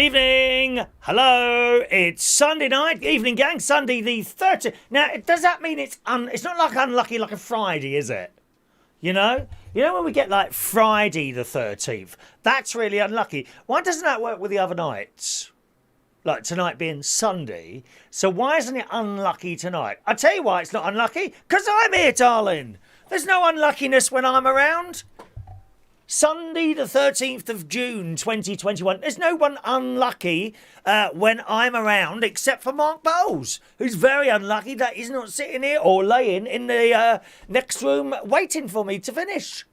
Evening! Hello! It's Sunday night. Evening, gang. Sunday the 30th. Now, does that mean it's not like unlucky like a Friday, is it? You know? You know when we get like Friday the 13th? That's really unlucky. Why doesn't that work with the other nights? Like tonight being Sunday. So why isn't it unlucky tonight? I'll tell you why it's not unlucky. Because I'm here, darling. There's no unluckiness when I'm around. Sunday the 13th of June 2021. There's no one unlucky when I'm around except for Mark Bowles, who's very unlucky that he's not sitting here or laying in the next room waiting for me to finish.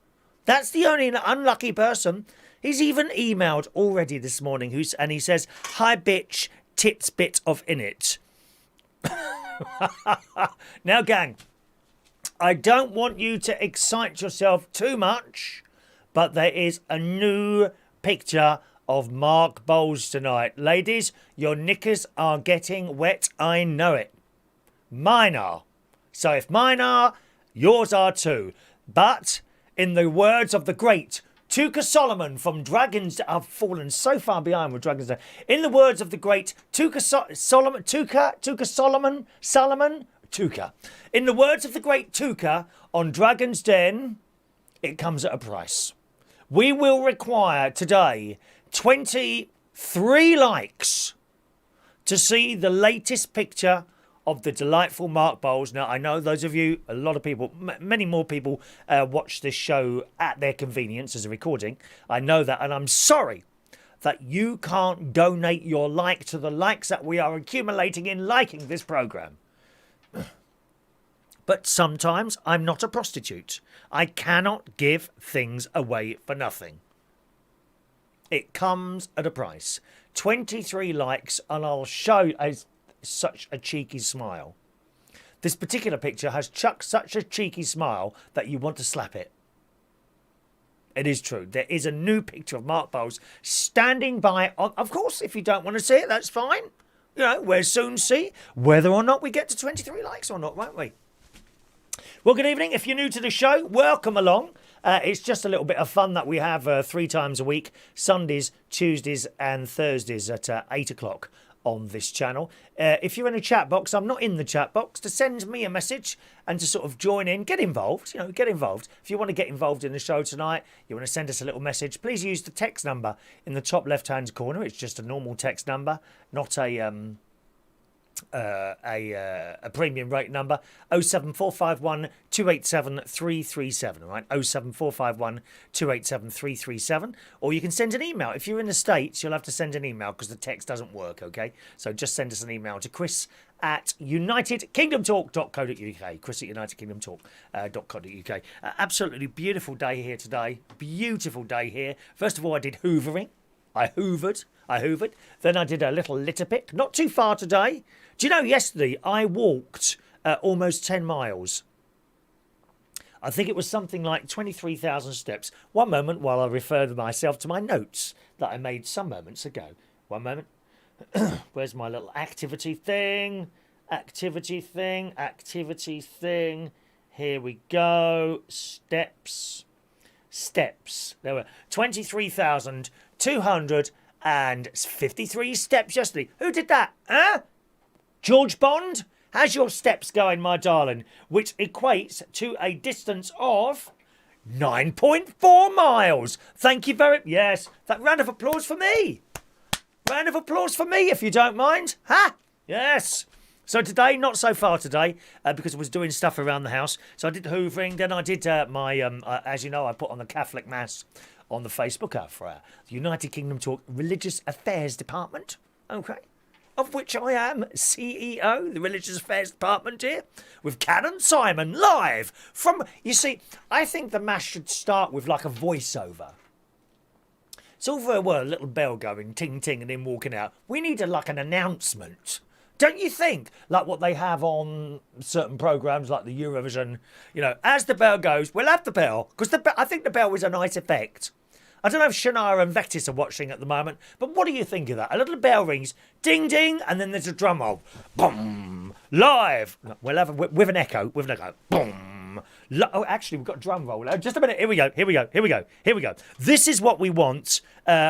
That's the only unlucky person. He's even emailed already this morning and he says, "Hi bitch, tits bit of in it." Now gang, I don't want you to excite yourself too much, but there is a new picture of Mark Bowles tonight. Ladies, your knickers are getting wet, I know it. Mine are. So if mine are, yours are too. But in the words of the great Tuka Solomon from Dragons... I've fallen so far behind with Dragons... In the words of the great Tuka Solomon... In the words of the great Tuka on Dragon's Den, it comes at a price. We will require today 23 likes to see the latest picture of the delightful Mark Bowles. Now, I know those of you, a lot of people, many more people watch this show at their convenience as a recording. I know that, and I'm sorry that you can't donate your like to the likes that we are accumulating in liking this programme. But sometimes I'm not a prostitute. I cannot give things away for nothing. It comes at a price. 23 likes and I'll show such a cheeky smile. This particular picture has such a cheeky smile that you want to slap it. It is true. There is a new picture of Mark Bowles standing by. Of course, if you don't want to see it, that's fine. You know, we'll soon see whether or not we get to 23 likes or not, won't we? Well, good evening. If you're new to the show, welcome along. It's just a little bit of fun that we have 3 times a week, Sundays, Tuesdays and Thursdays at 8 o'clock on this channel. If you're in a chat box, I'm not in the chat box, to send me a message and to sort of join in, get involved, get involved. If you want to get involved in the show tonight, you want to send us a little message, please use the text number in the top left-hand corner. It's just a normal text number, not a premium rate number. 07451 287 337. All right, 07451 287 337. Or you can send an email. If you're in the States, you'll have to send an email because the text doesn't work. Okay, so just send us an email to chris@unitedkingdomtalk.co.uk. chris@unitedkingdomtalk.co.uk. Absolutely beautiful day here today. Beautiful day here. First of all, I did hoovering. I hoovered. Then I did a little litter pick. Not too far today. Do you know, yesterday I walked almost 10 miles. I think it was something like 23,000 steps. One moment while I refer myself to my notes that I made some moments ago. One moment. Where's my little activity thing? Activity thing. Here we go. Steps. There were 23,253 steps yesterday. Who did that? Huh? George Bond? How's your steps going, my darling? Which equates to a distance of 9.4 miles. Thank you very much. Yes. That round of applause for me. Round of applause for me, if you don't mind. Ha! Yes. So today, not so far today, because I was doing stuff around the house. So I did hoovering, then I did my, as you know, I put on the Catholic Mass on the Facebook for the United Kingdom Talk Religious Affairs Department, okay, of which I am CEO, the Religious Affairs Department here, with Canon Simon live from, you see, I think the Mass should start with like a voiceover. It's all very well, a little bell going, ting, ting, and then walking out. We need like an announcement. Don't you think? Like what they have on certain programmes like the Eurovision, as the bell goes, we'll have the bell. Because I think the bell is a nice effect. I don't know if Shania and Vectis are watching at the moment, but what do you think of that? A little bell rings, ding, ding, and then there's a drum roll. Boom! Live! We'll have with an echo, boom! Oh, actually, we've got a drum roll. Just a minute. Here we go. This is what we want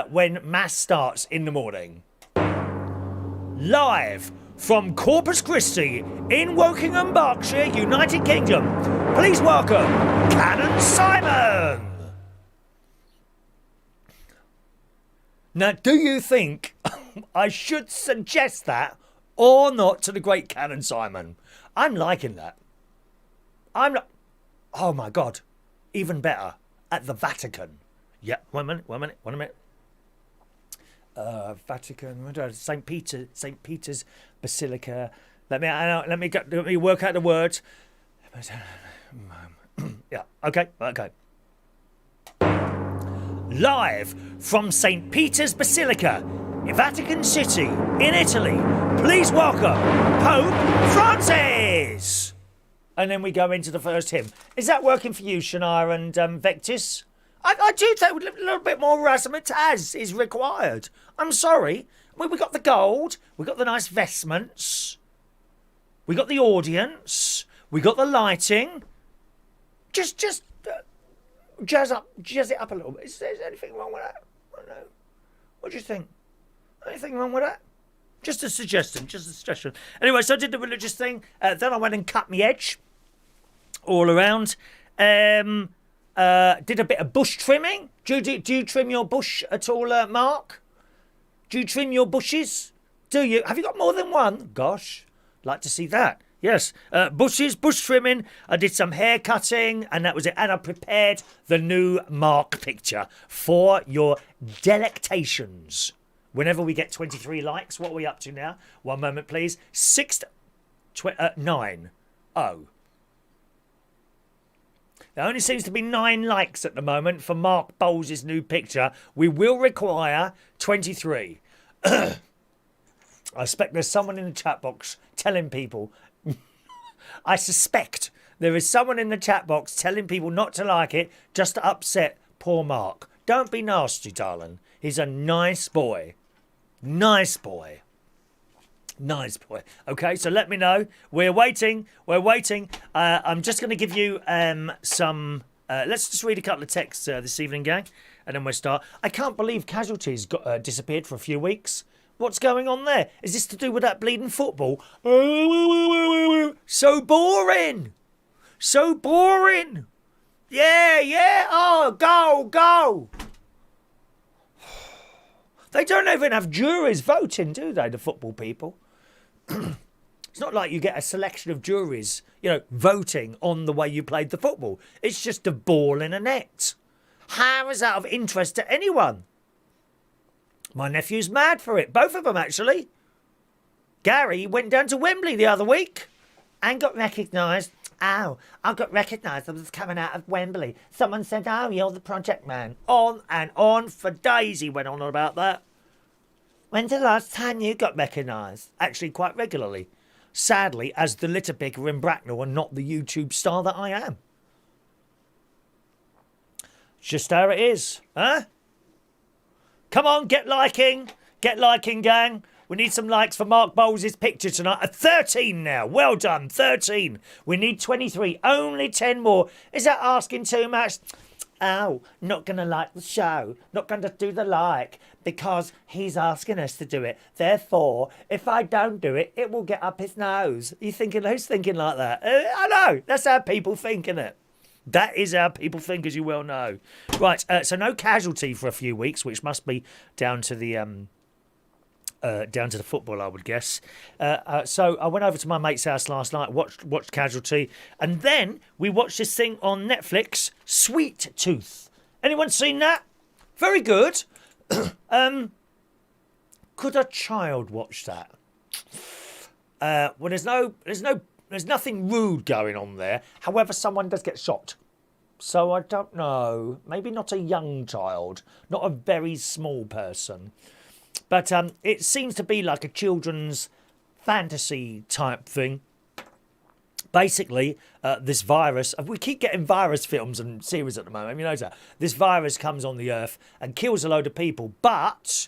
when Mass starts in the morning. Live from Corpus Christi in Wokingham, Berkshire, United Kingdom, please welcome Canon Simon. Now, do you think I should suggest that or not to the great Canon Simon? I'm liking that. I'm not. Oh my God, even better at the Vatican. Yeah, one minute. Vatican, St. Peter's Basilica. Let me work out the words. Yeah, okay. Live from St. Peter's Basilica, in Vatican City, in Italy, please welcome Pope Francis. And then we go into the first hymn. Is that working for you, Shania and Vectis? I do think a little bit more razzmatazz is required. I'm sorry. We got the gold. We got the nice vestments. We got the audience. We got the lighting. Just jazz it up a little bit. Is there anything wrong with that? I don't know. What do you think? Anything wrong with that? Just a suggestion. Anyway, so I did the religious thing. Then I went and cut my edge all around. Did a bit of bush trimming. Do you trim your bush at all, Mark? Do you trim your bushes? Do you? Have you got more than one? Gosh, like to see that. Yes, bush trimming. I did some hair cutting, and that was it. And I prepared the new Mark picture for your delectations. Whenever we get 23 likes, what are we up to now? One moment, please. 9. Oh. There only seems to be 9 likes at the moment for Mark Bowles' new picture. We will require 23. I suspect there's someone in the chat box telling people... I suspect there is someone in the chat box telling people not to like it just to upset poor Mark. Don't be nasty, darling. He's a nice boy. Nice boy. Okay, so let me know. We're waiting. I'm just going to give you some... let's just read a couple of texts this evening, gang, and then we'll start. I can't believe Casualties got disappeared for a few weeks. What's going on there? Is this to do with that bleeding football? So boring. Yeah. Oh, go. They don't even have juries voting, do they, the football people? It's not like you get a selection of juries, voting on the way you played the football. It's just a ball in a net. How is that of interest to anyone? My nephew's mad for it. Both of them, actually. Gary went down to Wembley the other week and got recognised. Oh, I got recognised. I was coming out of Wembley. Someone said, oh, you're the project man. On and on for days he went on about that. When's the last time you got recognised? Actually, quite regularly. Sadly, as the litter picker in Bracknell and not the YouTube star that I am. It's just how it is, huh? Come on, get liking, gang. We need some likes for Mark Bowles' picture tonight. 13 now. Well done, 13. We need 23. Only 10 more. Is that asking too much? Oh, not going to like the show. Not going to do the like because he's asking us to do it. Therefore, if I don't do it, it will get up his nose. Who's thinking like that? I know. That's how people think, isn't it? That is how people think, as you well know. Right, so no Casualty for a few weeks, which must be down to the football, I would guess. So I went over to my mate's house last night, watched Casualty, and then we watched this thing on Netflix, Sweet Tooth. Anyone seen that? Very good. Could a child watch that? Well, there's nothing rude going on there. However, someone does get shot. So I don't know. Maybe not a young child. Not a very small person. But it seems to be like a children's fantasy type thing. Basically, this virus... We keep getting virus films and series at the moment. You know that. This virus comes on the earth and kills a load of people. But...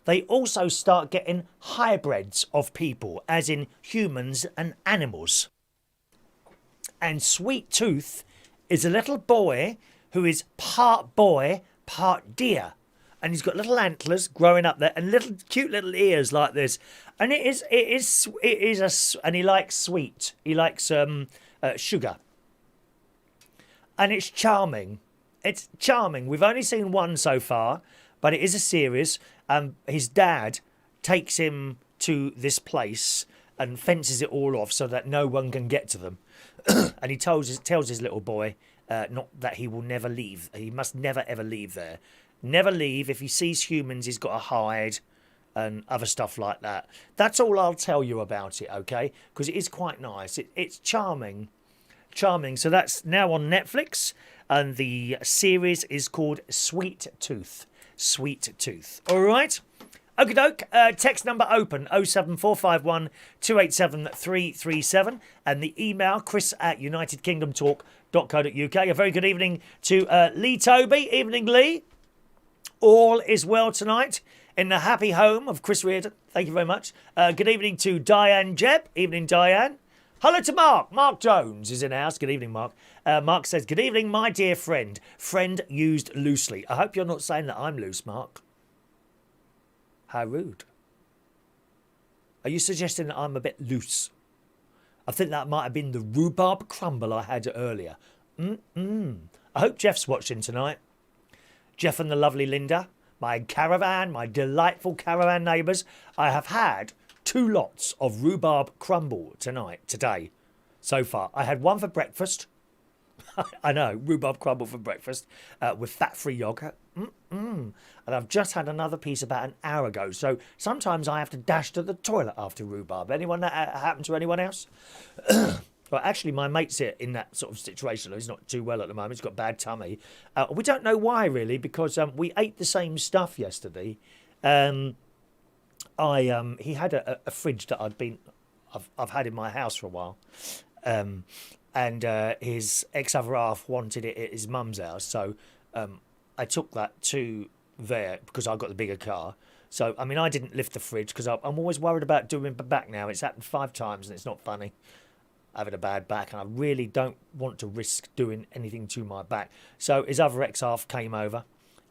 they also start getting hybrids of people, as in humans and animals. And Sweet Tooth is a little boy who is part boy, part deer. And he's got little antlers growing up there and little cute little ears like this. And and he likes sweet. He likes sugar. And it's charming. It's charming. We've only seen one so far, but it is a series. His dad takes him to this place and fences it all off so that no one can get to them. And he tells his little boy not that he will never leave. He must never ever leave there. Never leave. If he sees humans, he's got to hide and other stuff like that. That's all I'll tell you about it, okay? Because it is quite nice. It's charming. Charming. So that's now on Netflix. And the series is called Sweet Tooth. Sweet Tooth. All right? Okie doke. Text number open 07451 287 337. And the email chris@unitedkingdomtalk.co.uk. A very good evening to Lee Toby. Evening, Lee. All is well tonight in the happy home of Chris Reardon. Thank you very much. Good evening to Diane Jebb. Evening, Diane. Hello to Mark. Mark Jones is in the house. Good evening, Mark. Mark says, good evening, my dear friend. Friend used loosely. I hope you're not saying that I'm loose, Mark. How rude. Are you suggesting that I'm a bit loose? I think that might have been the rhubarb crumble I had earlier. I hope Geoff's watching tonight. Geoff and the lovely Linda, my caravan, my delightful caravan neighbours. I have had 2 lots of rhubarb crumble today, so far. I had one for breakfast. I know, rhubarb crumble for breakfast with fat-free yoghurt. And I've just had another piece about an hour ago. So sometimes I have to dash to the toilet after rhubarb. Anyone that happened to anyone else? Well, actually, my mate's here in that sort of situation. He's not too well at the moment. He's got bad tummy. We don't know why, really, because we ate the same stuff yesterday. He had a fridge that I've had in my house for a while, and his ex-other half wanted it at his mum's house, so I took that to there because I got the bigger car. So I mean, I didn't lift the fridge because I'm always worried about doing my back now. It's happened 5 times and it's not funny. Having a bad back, and I really don't want to risk doing anything to my back. So his other ex-half came over,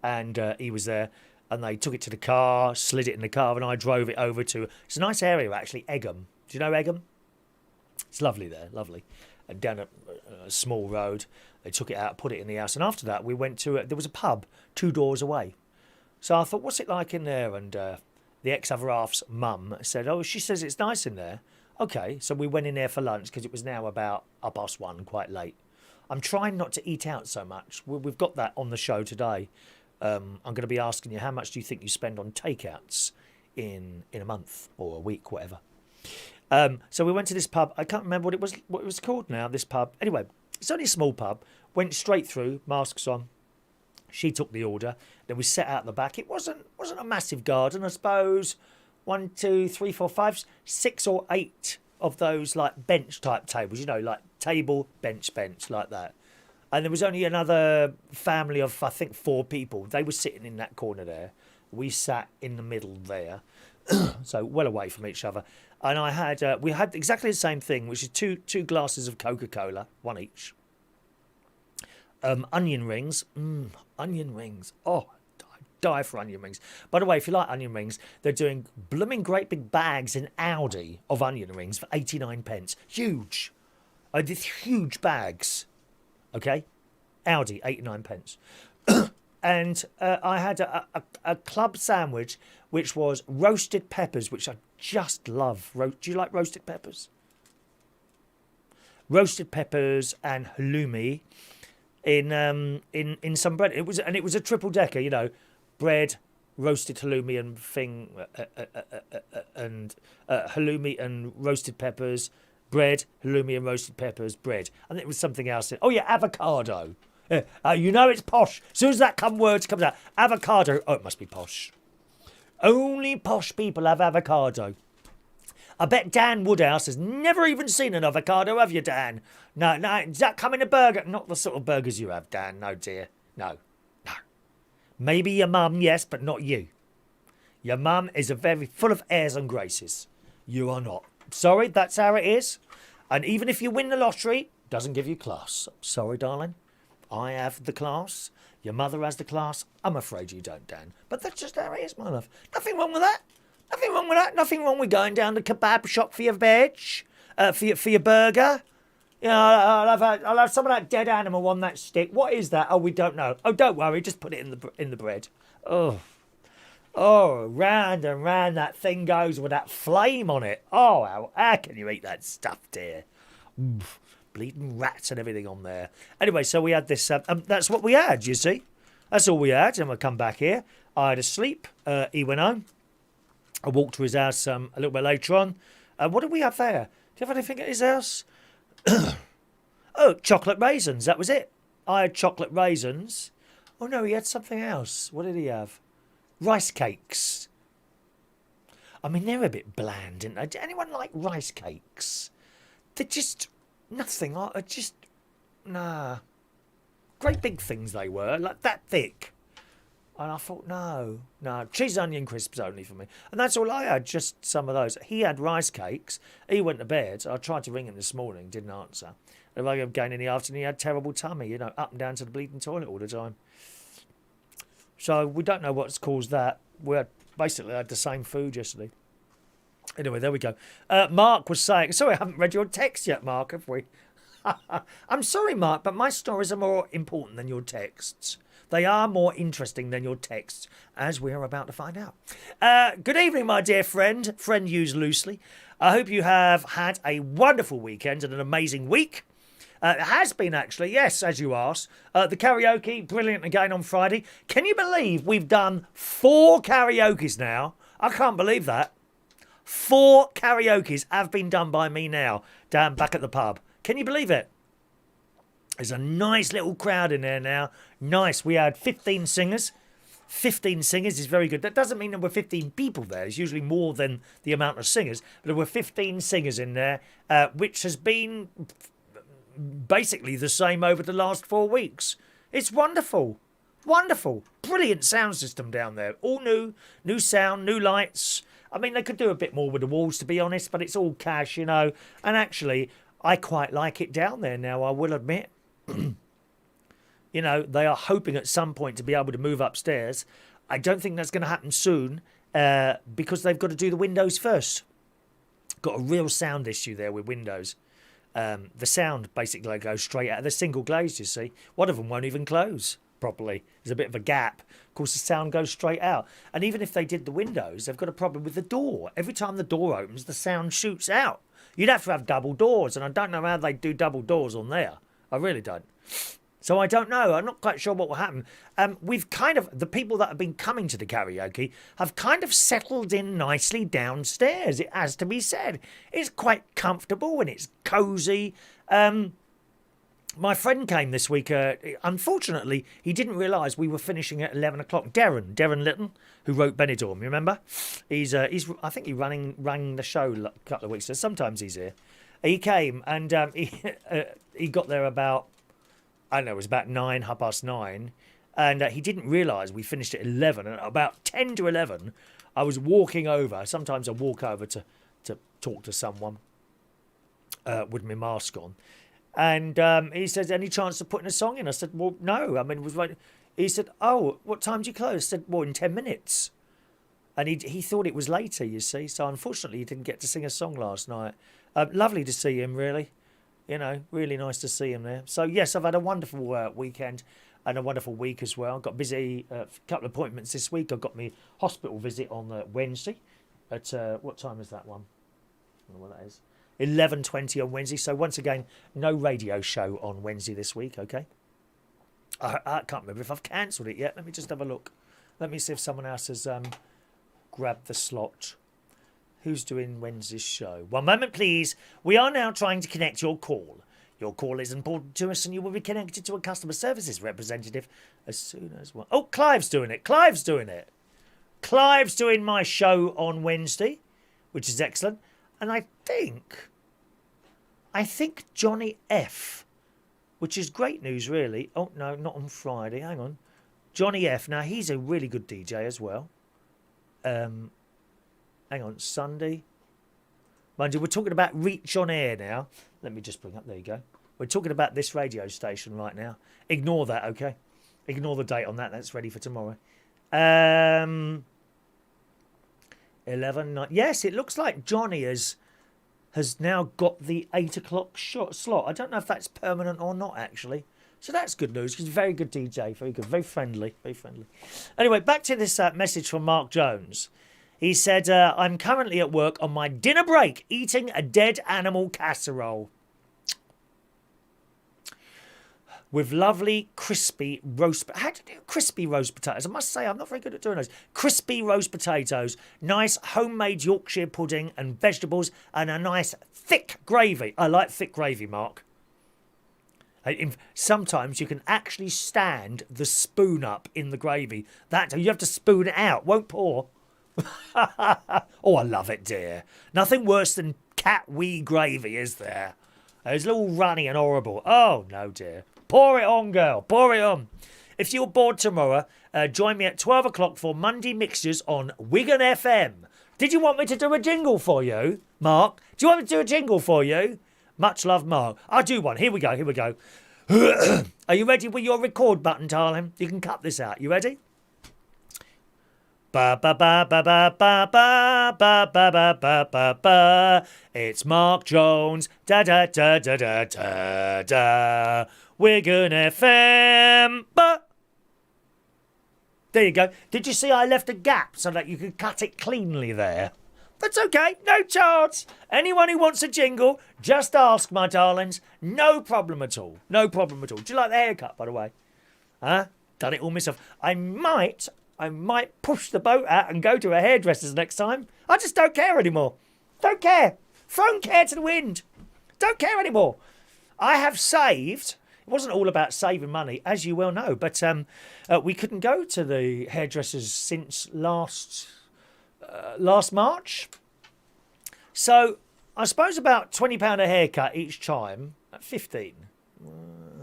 and he was there, and they took it to the car, slid it in the car, and I drove it over to... It's a nice area, actually, Egham. Do you know Egham? It's lovely there, lovely. And down a small road, they took it out, put it in the house, and after that, we went to... there was a pub 2 doors away. So I thought, what's it like in there? And the ex-other half's mum said, oh, she says it's nice in there. Okay, so we went in there for lunch because it was now about 1:30, quite late. I'm trying not to eat out so much. We've got that on the show today. I'm going to be asking you, how much do you think you spend on takeouts in a month or a week, whatever. So we went to this pub. I can't remember what it was called now, this pub. Anyway, it's only a small pub. Went straight through, masks on. She took the order. Then we sat out the back. It wasn't a massive garden, I suppose. 1, 2, 3, 4, 5, 6 or 8 of those like bench type tables, you know, like table, bench, like that. And there was only another family of, I think, 4 people. They were sitting in that corner there. We sat in the middle there, so well away from each other. And we had exactly the same thing, which is two glasses of Coca-Cola, 1 each. Onion rings, onion rings. Oh, die for onion rings. By the way, if you like onion rings, they're doing blooming great big bags in Aldi of onion rings for 89p. Huge. These huge bags. Okay? Aldi, 89p. And I had a club sandwich, which was roasted peppers, which I just love. Do you like roasted peppers? Roasted peppers and halloumi in some bread. It was a triple decker, you know. Bread, roasted halloumi and halloumi and roasted peppers, bread, halloumi and roasted peppers, bread. And it was something else. Oh yeah, avocado. You know it's posh. As soon as that word comes out, avocado. Oh, it must be posh. Only posh people have avocado. I bet Dan Woodhouse has never even seen an avocado, have you, Dan? No, does that come in a burger? Not the sort of burgers you have, Dan. No, dear. No. Maybe your mum, yes, but not you. Your mum is very full of airs and graces. You are not. Sorry, that's how it is. And even if you win the lottery, doesn't give you class. Sorry, darling. I have the class. Your mother has the class. I'm afraid you don't, Dan. But that's just how it is, my love. Nothing wrong with that. Nothing wrong with that. Nothing wrong with going down the kebab shop for your veg, for your burger. You know, I'll have some of that dead animal on that stick. What is that? Oh, we don't know. Oh, don't worry. Just put it in the bread. Oh, round and round that thing goes with that flame on it. Oh, how can you eat that stuff, dear? Bleeding rats and everything on there. Anyway, so we had this. That's what we had, you see. That's all we had. And we'll come back here. I had a sleep. He went home. I walked to his house a little bit later on. What did we have there? Do you have anything at his house? Oh, chocolate raisins. That was it. I had chocolate raisins. Oh, no, he had something else. What did he have? Rice cakes. I mean, they're a bit bland, aren't they? Did anyone like rice cakes? They're just nothing. Nah. Great big things they were, like that thick. And I thought, no. Cheese onion crisps only for me. And that's all I had, just some of those. He had rice cakes. He went to bed. I tried to ring him this morning, didn't answer. And again in the afternoon, he had terrible tummy, you know, up and down to the bleeding toilet all the time. So we don't know what's caused that. We basically had the same food yesterday. Anyway, there we go. Mark was saying... Sorry, I haven't read your text yet, Mark, have we? I'm sorry, Mark, but my stories are more important than your texts. They are more interesting than your texts, as we are about to find out. Good evening, my dear friend. Friend used loosely. I hope you have had a wonderful weekend and an amazing week. It has been, actually, yes, as you asked. The karaoke, brilliant again on Friday. Can you believe we've done 4 karaokes now? I can't believe that. 4 karaokes have been done by me now, down back at the pub. Can you believe it? There's a nice little crowd in there now. Nice. We had 15 singers. 15 singers is very good. That doesn't mean there were 15 people there. It's usually more than the amount of singers. But there were 15 singers in there, which has been... basically the same over the last 4 weeks. It's wonderful. Wonderful. Brilliant sound system down there. All new sound, new lights. I mean, they could do a bit more with the walls, to be honest, but it's all cash, you know. And actually, I quite like it down there now, I will admit. You know, they are hoping at some point to be able to move upstairs. I don't think that's going to happen soon because they've got to do the windows first. Got a real sound issue there with windows. The sound basically goes straight out. They're single glazed, you see. One of them won't even close properly. There's a bit of a gap. Of course, the sound goes straight out. And even if they did the windows, they've got a problem with the door. Every time the door opens, the sound shoots out. You'd have to have double doors, and I don't know how they do double doors on there. I really don't. So I don't know. I'm not quite sure what will happen. We've kind of, the people that have been coming to the karaoke have kind of settled in nicely downstairs, it has to be said. It's quite comfortable and it's cosy. My friend came this week. Unfortunately, he didn't realise we were finishing at 11 o'clock. Darren Litton, who wrote Benidorm, you remember? He's I think he rang the show a couple of weeks ago. Sometimes he's here. He came and he got there about, I don't know, it was about 9:30, and he didn't realise we finished at 11. And about 10 to 11, I was walking over. Sometimes I walk over to talk to someone with my mask on. And he said, any chance of putting a song in? I said, well, no. I mean, it was like, he said, oh, what time do you close? I said, well, in 10 minutes. And he thought it was later, you see. So unfortunately, he didn't get to sing a song last night. Lovely to see him, really. You know, really nice to see him there. So, yes, I've had a wonderful weekend and a wonderful week as well. Got busy, a couple of appointments this week. I've got my hospital visit on Wednesday. At, what time is that one? I don't know what that is. 11:20 on Wednesday. So, once again, no radio show on Wednesday this week, okay? I can't remember if I've cancelled it yet. Let me just have a look. Let me see if someone else has grabbed the slot. Who's doing Wednesday's show? One moment, please. We are now trying to connect your call. Your call is important to us and you will be connected to a customer services representative as soon as... Well, oh, Clive's doing it. Clive's doing my show on Wednesday, which is excellent. And I think Johnny F, which is great news, really. Oh, no, not on Friday. Hang on. Johnny F. Now, he's a really good DJ as well. Hang on, Sunday. Mind you, we're talking about Reach on Air now. Let me just bring up, there you go. We're talking about this radio station right now. Ignore that, okay? Ignore the date on that. That's ready for tomorrow. 11. Yes, it looks like Johnny has now got the 8 o'clock slot. I don't know if that's permanent or not, actually. So that's good news. He's a very good DJ. Very good. Very friendly. Very friendly. Anyway, back to this message from Mark Jones. He said, I'm currently at work on my dinner break eating a dead animal casserole with lovely crispy roast... How do you do crispy roast potatoes? I must say, I'm not very good at doing those. Crispy roast potatoes, nice homemade Yorkshire pudding and vegetables, and a nice thick gravy. I like thick gravy, Mark. Sometimes you can actually stand the spoon up in the gravy. You have to spoon it out. Won't pour. Oh, I love it, dear. Nothing worse than cat wee gravy, is there? It's all runny and horrible. Oh, no, dear. Pour it on, girl. Pour it on. If you're bored tomorrow, join me at 12 o'clock for Monday Mixtures on Wigan FM. Did you want me to do a jingle for you, Mark? Do you want me to do a jingle for you? Much love, Mark. I'll do one. Here we go. Here we go. Are you ready with your record button, darling? You can cut this out. You ready? Ba ba ba ba ba ba ba ba ba ba ba ba ba. It's Mark Jones. Da da da da da da da. Wigan FM. Ba. There you go. Did you see I left a gap so that you could cut it cleanly there? That's okay. No chance. Anyone who wants a jingle, just ask, my darlings. No problem at all. No problem at all. Do you like the haircut, by the way? Huh? Done it all myself. I might push the boat out and go to a hairdresser's next time. I just don't care anymore. Don't care. Thrown care to the wind. Don't care anymore. I have saved. It wasn't all about saving money, as you well know, but we couldn't go to the hairdressers since last March. So I suppose about £20 a haircut each time at 15.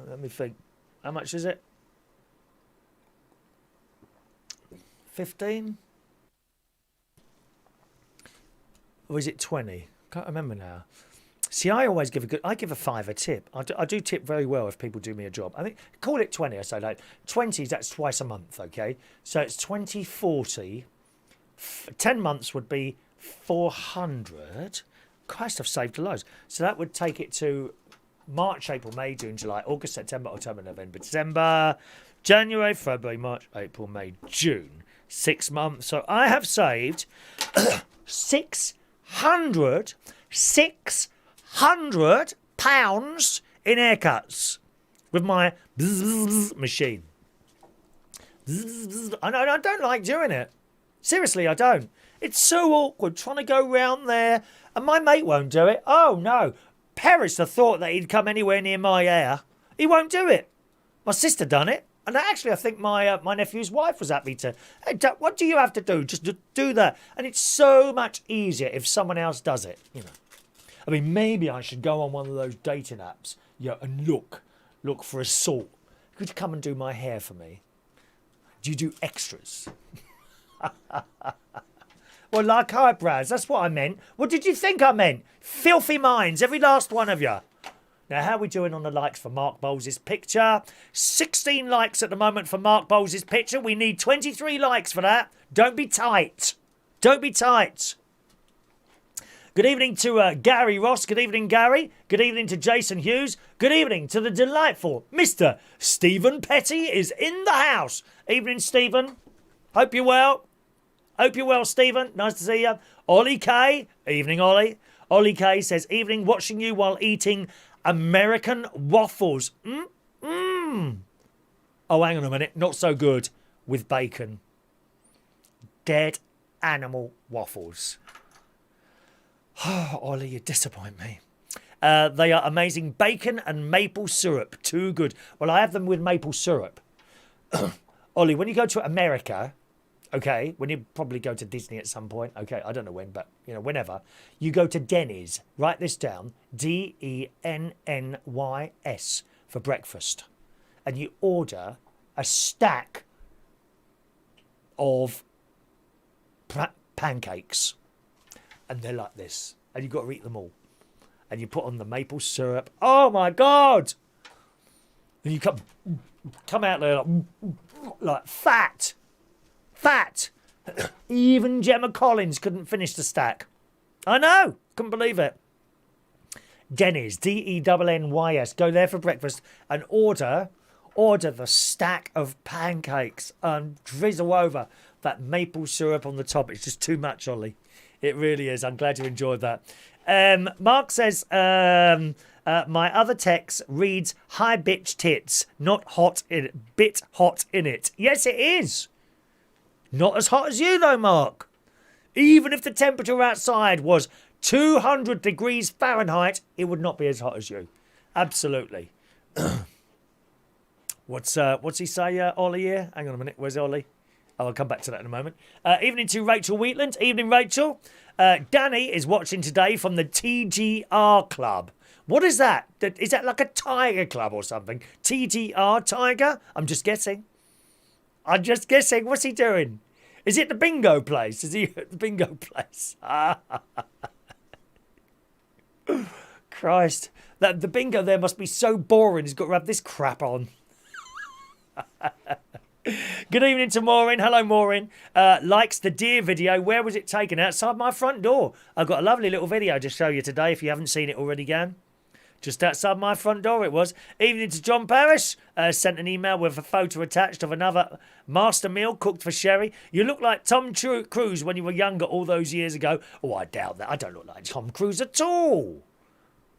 Let me think. How much is it? 15? Or is it 20? Can't remember now. See, I always give I give a £5 tip. I do tip very well if people do me a job. I think, call it 20, I say like 20, that's twice a month, okay? So it's 20, 40. 10 months would be 400. Christ, I've saved loads. So that would take it to March, April, May, June, July, August, September, October, November, December, January, February, March, April, May, June. 6 months. So I have saved 600 pounds in haircuts with my machine. I don't like doing it. Seriously, I don't. It's so awkward trying to go round there, and my mate won't do it. Oh, no. Perish the thought that he'd come anywhere near my hair. He won't do it. My sister done it. And actually, I think my nephew's wife was happy to. Hey, what do you have to do? Just do that. And it's so much easier if someone else does it, you know. I mean, maybe I should go on one of those dating apps, and look for a sort. Could you come and do my hair for me? Do you do extras? Well, like eyebrows, that's what I meant. What did you think I meant? Filthy minds, every last one of you. Now, how are we doing on the likes for Mark Bowles' picture? 16 likes at the moment for Mark Bowles' picture. We need 23 likes for that. Don't be tight. Don't be tight. Good evening to Gary Ross. Good evening, Gary. Good evening to Jason Hughes. Good evening to the delightful Mr. Stephen Petty is in the house. Evening, Stephen. Hope you're well. Hope you're well, Stephen. Nice to see you. Ollie K. Evening, Ollie. Ollie K says, evening, watching you while eating American waffles. Oh, hang on a minute. Not so good with bacon. Dead animal waffles. Oh, Ollie, you disappoint me. They are amazing. Bacon and maple syrup. Too good. Well, I have them with maple syrup. Ollie, when you go to America, okay, when you probably go to Disney at some point, okay, I don't know when, but, whenever, you go to Denny's. Write this down. Dennys for breakfast. And you order a stack of pancakes. And they're like this. And you've got to eat them all. and you put on the maple syrup. Oh my God! And you come out there like fat. Even Gemma Collins couldn't finish the stack. I know, couldn't believe it. Denny's, Dennys. Go there for breakfast and order the stack of pancakes and drizzle over that maple syrup on the top. It's just too much, Ollie. It really is. I'm glad you enjoyed that. Mark says, my other text reads, "Hi bitch tits, not hot in it, bit hot in it." Yes, it is. Not as hot as you though, Mark. Even if the temperature outside was 200 degrees Fahrenheit, it would not be as hot as you. Absolutely. What's he say, Ollie here? Hang on a minute. Where's Ollie? Oh, I'll come back to that in a moment. Evening to Rachel Wheatland. Evening, Rachel. Danny is watching today from the TGR Club. What is that? Is that like a tiger club or something? TGR, tiger? I'm just guessing. What's he doing? Is it the bingo place? Is he at the bingo place? Christ. The bingo there must be so boring. He's got to have this crap on. Good evening to Maureen. Hello, Maureen. Likes the deer video. Where was it taken? Outside my front door. I've got a lovely little video to show you today if you haven't seen it already, Gan. Just outside my front door it was. Evening to John Parrish. Sent an email with a photo attached of another master meal cooked for Sherry. You look like Tom Cruise when you were younger all those years ago. Oh, I doubt that. I don't look like Tom Cruise at all.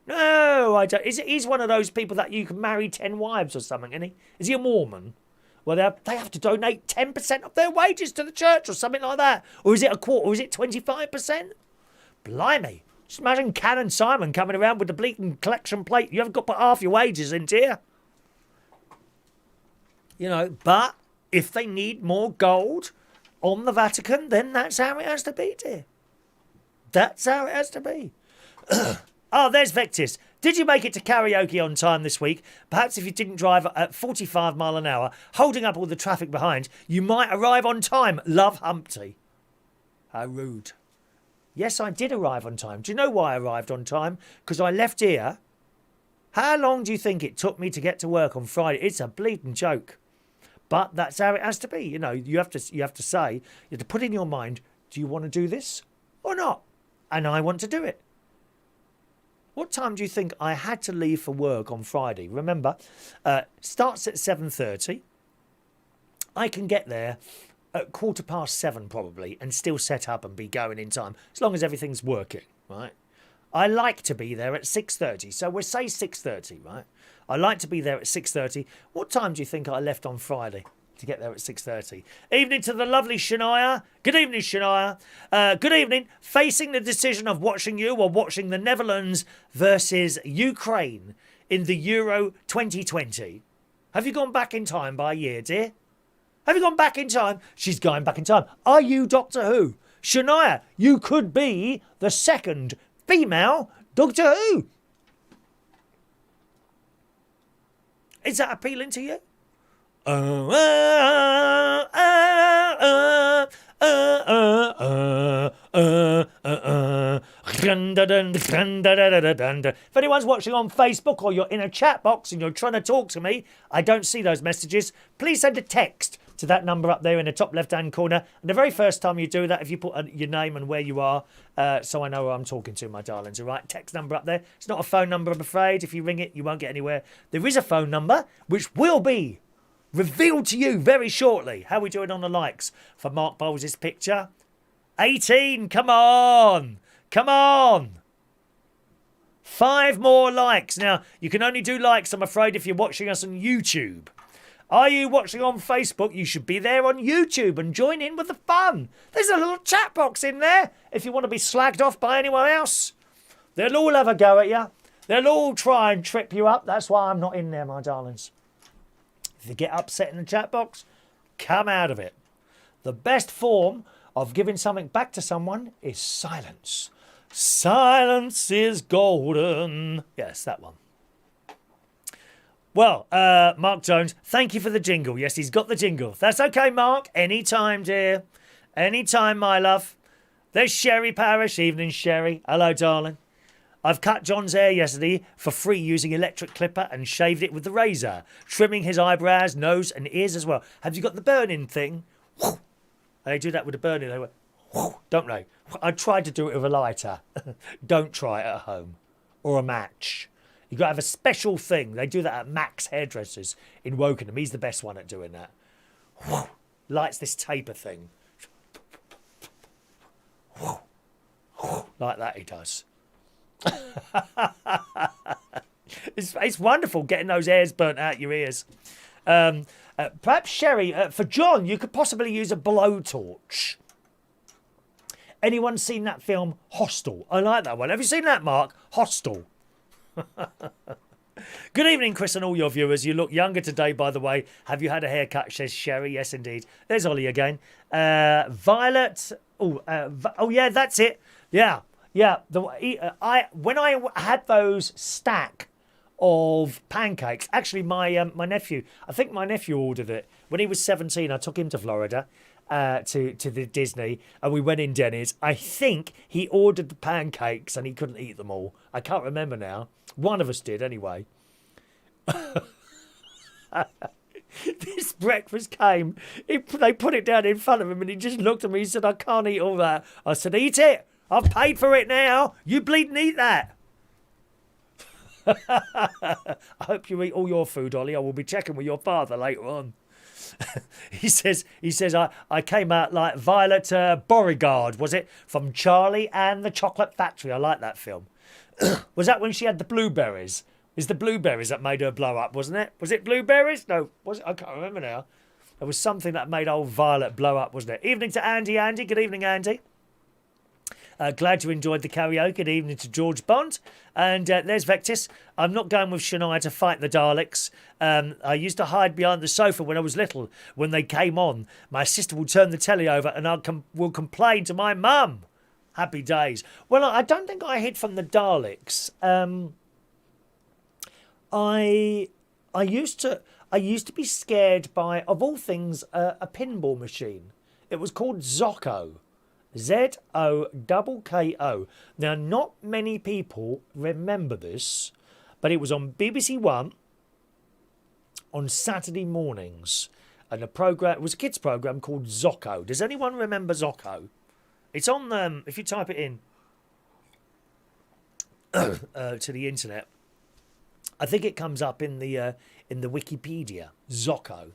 No, I don't. He's one of those people that you can marry 10 wives or something, isn't he? Is he a Mormon? Well, they have to donate 10% of their wages to the church or something like that. Or is it a quarter? Or is it 25%? Blimey. Just imagine Canon Simon coming around with the bleating collection plate. You haven't got to put half your wages into here. You know, but if they need more gold on the Vatican, then that's how it has to be, dear. That's how it has to be. Oh, there's Vectis. Did you make it to karaoke on time this week? Perhaps if you didn't drive at 45 mile an hour, holding up all the traffic behind, you might arrive on time. Love, Humpty. How rude. Yes, I did arrive on time. Do you know why I arrived on time? Because I left here. How long do you think it took me to get to work on Friday? It's a bleeding joke. But that's how it has to be. You know, you have to say, you have to put in your mind, do you want to do this or not? And I want to do it. What time do you think I had to leave for work on Friday? Remember, starts at 7:30. I can get there at 7:15 probably and still set up and be going in time, as long as everything's working, right? I like to be there at 6:30, so we'll say 6:30, right? I like to be there at 6:30. What time do you think I left on Friday to get there at 6:30? Evening to the lovely Shania. Good evening, Shania. Good evening. Facing the decision of watching you or watching the Netherlands versus Ukraine in the Euro 2020. Have you gone back in time by a year, dear? Have you gone back in time? She's going back in time. Are you Doctor Who? Shania, you could be the second female Doctor Who. Is that appealing to you? If anyone's watching on Facebook or you're in a chat box and you're trying to talk to me, I don't see those messages. Please send a text to that number up there in the top left-hand corner. And the very first time you do that, if you put your name and where you are, so I know who I'm talking to, my darlings, all right? Text number up there. It's not a phone number, I'm afraid. If you ring it, you won't get anywhere. There is a phone number, which will be revealed to you very shortly. How are we doing on the likes for Mark Bowles' picture? 18, come on. Come on. 5 more likes. Now, you can only do likes, I'm afraid, if you're watching us on YouTube. Are you watching on Facebook? You should be there on YouTube and join in with the fun. There's a little chat box in there if you want to be slagged off by anyone else. They'll all have a go at you. They'll all try and trip you up. That's why I'm not in there, my darlings. If you get upset in the chat box, come out of it. The best form of giving something back to someone is silence. Silence is golden. Yes, that one. Well, Mark Jones, thank you for the jingle. Yes, he's got the jingle. That's okay, Mark. Anytime, dear. Anytime, my love. There's Sherry Parish. Evening, Sherry. Hello, darling. I've cut John's hair yesterday for free using electric clipper and shaved it with the razor, trimming his eyebrows, nose and ears as well. Have you got the burning thing? And they do that with the burning. They went, don't they? I tried to do it with a lighter. Don't try it at home. Or a match. You've got to have a special thing. They do that at Max Hairdressers in Wokingham. He's the best one at doing that. Lights this taper thing. Like that he does. It's wonderful getting those hairs burnt out your ears. Perhaps, Sherry, for John, you could possibly use a blowtorch. Anyone seen that film, Hostel? I like that one. Have you seen that, Mark? Hostel. Good evening, Chris, and all your viewers. You look younger today, by the way. Have you had a haircut, says Sherry? Yes, indeed. There's Ollie again. Violet. Oh, yeah, that's it. Yeah. When I had those stack of pancakes, actually, my nephew, I think my nephew ordered it. When he was 17, I took him to Florida. To the Disney, and we went in Denny's. I think he ordered the pancakes and he couldn't eat them all. I can't remember now. One of us did anyway. This breakfast came. They put it down in front of him and he just looked at me and said, I can't eat all that. I said, eat it. I've paid for it now. You bleeding eat that. I hope you eat all your food, Ollie. I will be checking with your father later on. He says, I came out like Violet Beauregard, was it? From Charlie and the Chocolate Factory. I like that film. Was that when she had the blueberries? It's the blueberries that made her blow up, wasn't it? Was it blueberries? No, was it? I can't remember now. There was something that made old Violet blow up, wasn't it? Evening to Andy. Andy, good evening, Andy. Glad you enjoyed the karaoke. Good evening to George Bond. And there's Vectis. I'm not going with Shania to fight the Daleks. I used to hide behind the sofa when I was little. When they came on, my sister will turn the telly over and will complain to my mum. Happy days. Well, I don't think I hid from the Daleks. I used to be scared by, of all things, a pinball machine. It was called Zocco. Zokko. Now, not many people remember this, but it was on BBC One on Saturday mornings. And it was a kids' programme called Zocco. Does anyone remember Zocco? It's on, if you type it in to the internet, I think it comes up in the Wikipedia, Zocco.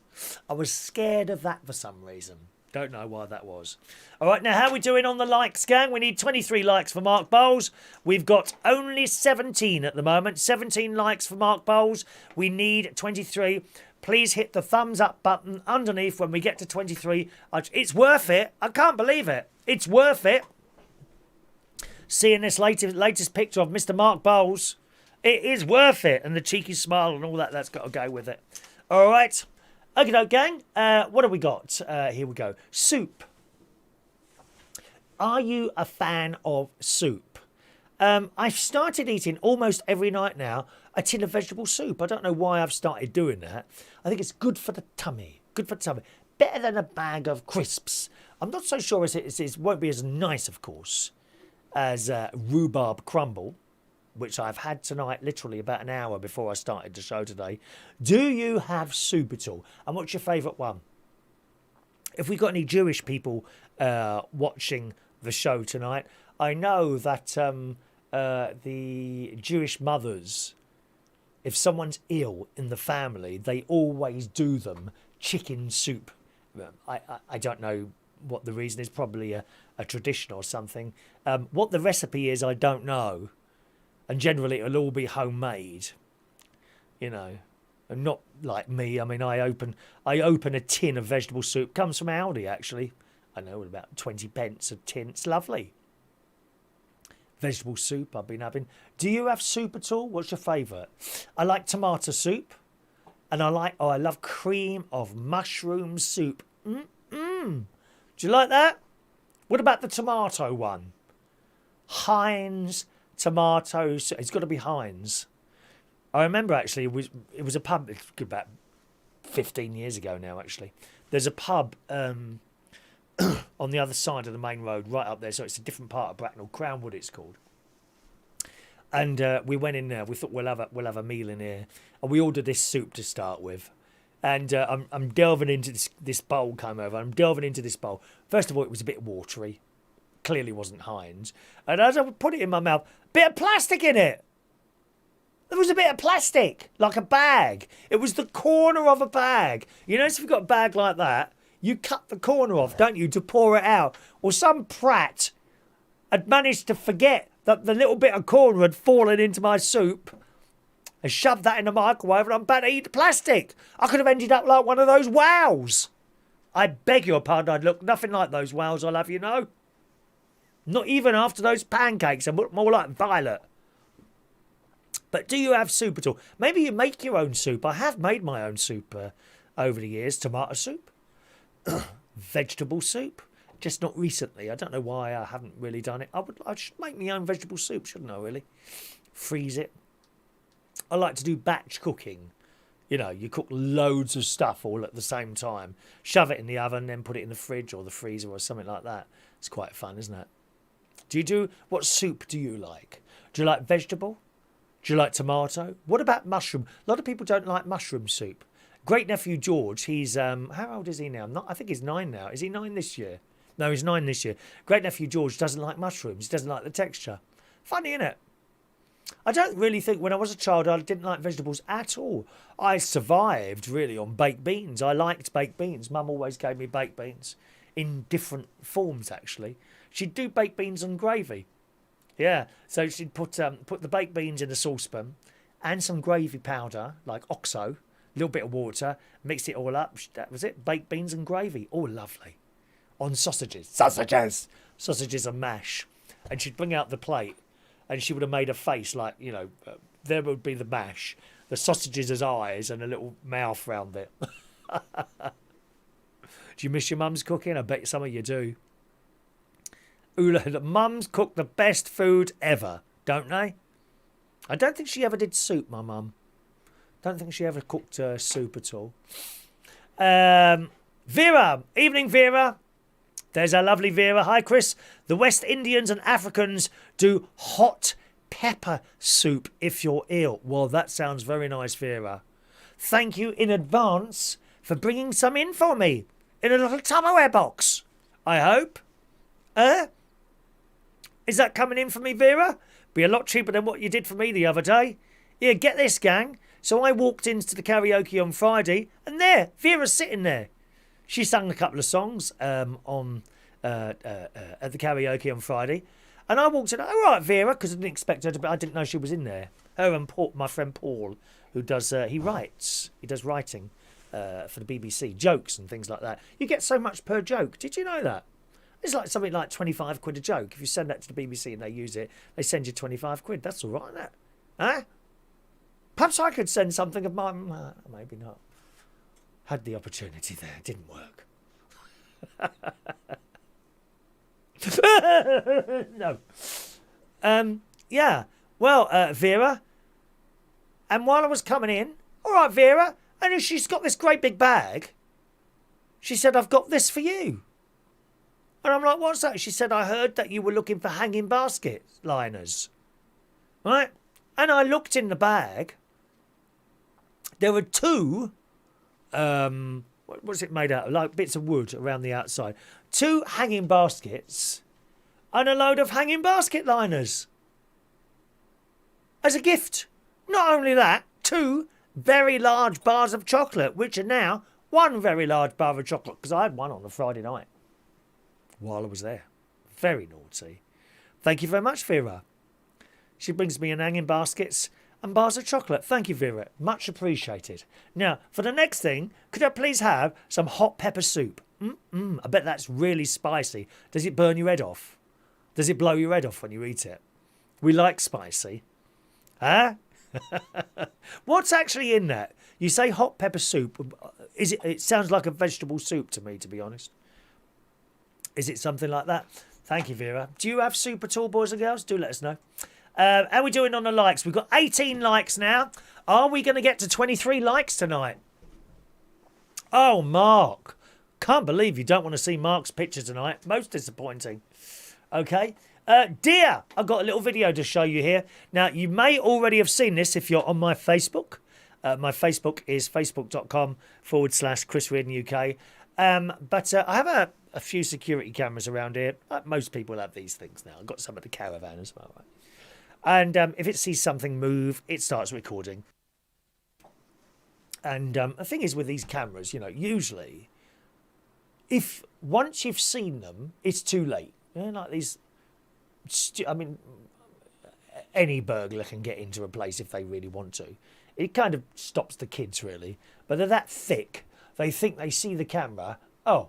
I was scared of that for some reason. Don't know why that was. All right, now how are we doing on the likes, gang? We need 23 likes for Mark Bowles. We've got only 17 at the moment. 17 likes for Mark Bowles. We need 23. Please hit the thumbs up button underneath when we get to 23. It's worth it. I can't believe it. It's worth it. Seeing this latest picture of Mr. Mark Bowles, it is worth it. And the cheeky smile and all that, that's got to go with it. All right. Okay, gang. What have we got? Here we go. Soup. Are you a fan of soup? I've started eating almost every night now a tin of vegetable soup. I don't know why I've started doing that. I think it's good for the tummy. Good for the tummy. Better than a bag of crisps. I'm not so sure it won't be as nice, of course, as rhubarb crumble, which I've had tonight, literally about an hour before I started the show today. Do you have soup at all? And what's your favourite one? If we've got any Jewish people watching the show tonight, I know that the Jewish mothers, if someone's ill in the family, they always do them chicken soup. I don't know what the reason is, probably a tradition or something. What the recipe is, I don't know. And generally it'll all be homemade, you know, and not like me. I mean, I open a tin of vegetable soup. Comes from Aldi, actually. I know, about 20 pence a tin. It's lovely. Vegetable soup I've been having. Do you have soup at all? What's your favourite? I like tomato soup. And I love cream of mushroom soup. Do you like that? What about the tomato one? Heinz tomatoes. It's got to be Heinz. I remember actually it was a pub about 15 years ago now. Actually, there's a pub on the other side of the main road, right up there. So it's a different part of Bracknell, Crownwood. It's called. And we went in there. We thought we'll have a meal in here, and we ordered this soup to start with. And I'm delving into this bowl. Came over. I'm delving into this bowl. First of all, it was a bit watery. Clearly wasn't Heinz. And as I put it in my mouth, bit of plastic in it. There was a bit of plastic, like a bag. It was the corner of a bag. You know, if you've got a bag like that, you cut the corner off, don't you, to pour it out. Well, some prat had managed to forget that the little bit of corner had fallen into my soup and shoved that in the microwave, and I'm about to eat the plastic. I could have ended up like one of those wows. I beg your pardon, I'd look nothing like those wows, I'll have you know. Not even after those pancakes. I look more like Violet. But do you have soup at all? Maybe you make your own soup. I have made my own soup over the years. Tomato soup. Vegetable soup. Just not recently. I don't know why I haven't really done it. I should make my own vegetable soup, shouldn't I, really? Freeze it. I like to do batch cooking. You know, you cook loads of stuff all at the same time. Shove it in the oven, then put it in the fridge or the freezer or something like that. It's quite fun, isn't it? What soup do you like? Do you like vegetable? Do you like tomato? What about mushroom? A lot of people don't like mushroom soup. Great nephew George, he's, how old is he now? I think he's 9 now. Is he 9 this year? No, he's 9 this year. Great nephew George doesn't like mushrooms. He doesn't like the texture. Funny, isn't it? I don't really think when I was a child I didn't like vegetables at all. I survived really on baked beans. I liked baked beans. Mum always gave me baked beans in different forms, actually. She'd do baked beans and gravy. Yeah, so she'd put the baked beans in a saucepan and some gravy powder, like OXO, a little bit of water, mix it all up. That was it, baked beans and gravy. Oh, lovely. On sausages. Sausages and mash. And she'd bring out the plate and she would have made a face like, you know, there would be the mash, the sausages as eyes and a little mouth round it. Do you miss your mum's cooking? I bet some of you do. Mums cook the best food ever, don't they? I don't think she ever did soup, my mum. Don't think she ever cooked soup at all. Vera. Evening, Vera. There's our lovely Vera. Hi, Chris. The West Indians and Africans do hot pepper soup if you're ill. Well, that sounds very nice, Vera. Thank you in advance for bringing some in for me in a little Tupperware box, I hope. Is that coming in for me, Vera? Be a lot cheaper than what you did for me the other day. Here, get this, gang. So I walked into the karaoke on Friday, and there, Vera's sitting there. She sang a couple of songs at the karaoke on Friday, and I walked in. All right, Vera, because I didn't expect her to. But I didn't know she was in there. Her and Paul, my friend Paul, who does he writes. He does writing for the BBC, jokes and things like that. You get so much per joke. Did you know that? It's like something like 25 quid a joke. If you send that to the BBC and they use it, they send you 25 quid. That's all right, isn't it? Huh? Perhaps I could send something of mine. Maybe not. Had the opportunity there. Didn't work. No. Yeah. Well, Vera. And while I was coming in, all right, Vera. And she's got this great big bag. She said, I've got this for you. And I'm like, what's that? She said, I heard that you were looking for hanging basket liners. Right? And I looked in the bag. There were 2, what was it made out of? Like bits of wood around the outside. 2 hanging baskets and a load of hanging basket liners. As a gift. Not only that, 2 very large bars of chocolate, which are now 1 very large bar of chocolate, because I had one on a Friday night while I was there. Very naughty. Thank you very much, Vera. She brings me in hanging baskets and bars of chocolate. Thank you, Vera. Much appreciated. Now, for the next thing, could I please have some hot pepper soup? I bet that's really spicy. Does it burn your head off? Does it blow your head off when you eat it? We like spicy. Huh? What's actually in that? You say hot pepper soup. It sounds like a vegetable soup to me, to be honest. Is it something like that? Thank you, Vera. Do you have soup at all, boys and girls? Do let us know. How are we doing on the likes? We've got 18 likes now. Are we going to get to 23 likes tonight? Oh, Mark. Can't believe you don't want to see Mark's picture tonight. Most disappointing. Okay. Dear, I've got a little video to show you here. Now, you may already have seen this if you're on my Facebook. My Facebook is facebook.com/Chris Reardon UK. But I have a few security cameras around here. Most people have these things now. I've got some at the caravan as well. Right? And if it sees something move, it starts recording. And the thing is with these cameras, you know, usually, if once you've seen them, it's too late. You know, like these, I mean, any burglar can get into a place if they really want to. It kind of stops the kids, really. But they're that thick, they think they see the camera. Oh,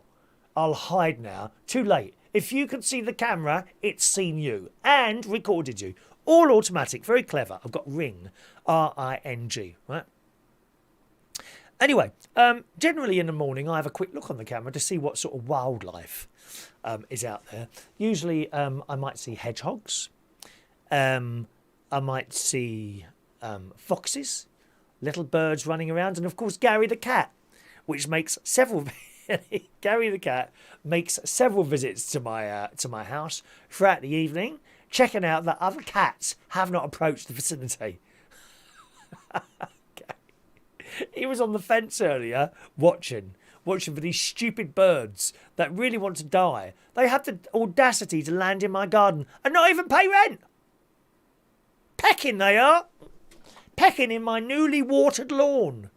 I'll hide now. Too late. If you can see the camera, it's seen you and recorded you. All automatic, very clever. I've got Ring, R-I-N-G, right? Anyway, generally in the morning, I have a quick look on the camera to see what sort of wildlife is out there. Usually, I might see hedgehogs. I might see foxes, little birds running around, and of course, Gary the cat, which makes several... Gary the cat makes several visits to my house throughout the evening, checking out that other cats have not approached the vicinity. He was on the fence earlier watching for these stupid birds that really want to die. They have the audacity to land in my garden and not even pay rent. Pecking they are. Pecking in my newly watered lawn.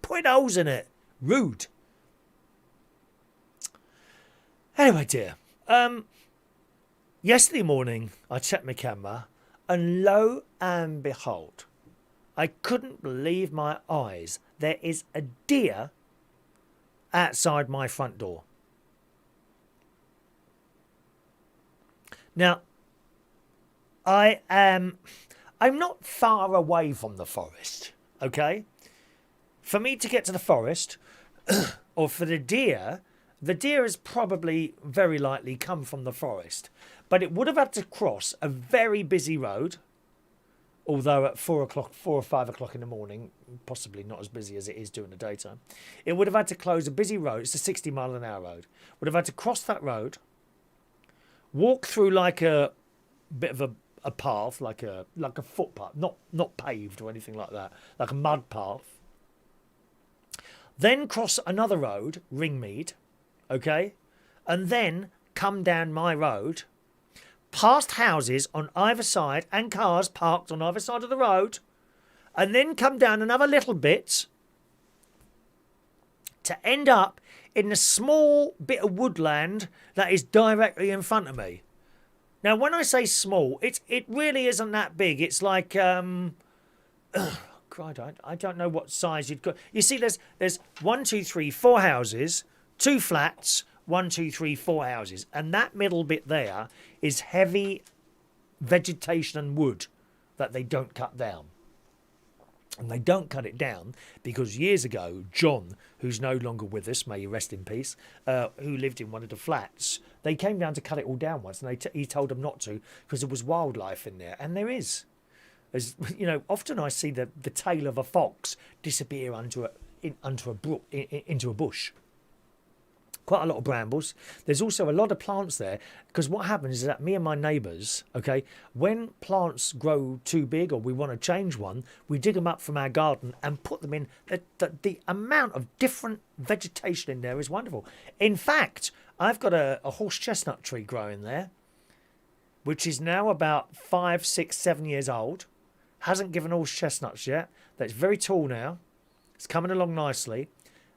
Putting holes in it. Rude. Anyway, dear. Yesterday morning, I checked my camera, and lo and behold, I couldn't believe my eyes. There is a deer outside my front door. Now, I'm not far away from the forest, okay? For me to get to the forest, or for the deer has probably very likely come from the forest. But it would have had to cross a very busy road, although at 4 or 5 o'clock in the morning, possibly not as busy as it is during the daytime. It would have had to close a busy road. It's a 60-mile-an-hour road. Would have had to cross that road, walk through like a bit of a path, like a footpath, not paved or anything like that, like a mud path. Then cross another road, Ringmead, okay, and then come down my road, past houses on either side and cars parked on either side of the road, and then come down another little bit to end up in the small bit of woodland that is directly in front of me. Now, when I say small, it really isn't that big. It's like, I don't know what size you'd got. You see, there's 1, 2, 3, 4 houses, 2 flats, 1, 2, 3, 4 houses. And that middle bit there is heavy vegetation and wood that they don't cut down. And they don't cut it down because years ago, John, who's no longer with us, may he rest in peace, who lived in one of the flats, they came down to cut it all down once, and he told them not to because there was wildlife in there. And there is. As you know, often I see the tail of a fox disappear into a bush. Quite a lot of brambles. There's also a lot of plants there because what happens is that me and my neighbours, okay, when plants grow too big or we want to change one, we dig them up from our garden and put them in. The amount of different vegetation in there is wonderful. In fact, I've got a horse chestnut tree growing there, which is now about 5, 6, 7 years old. Hasn't given horse chestnuts yet. That's very tall now. It's coming along nicely.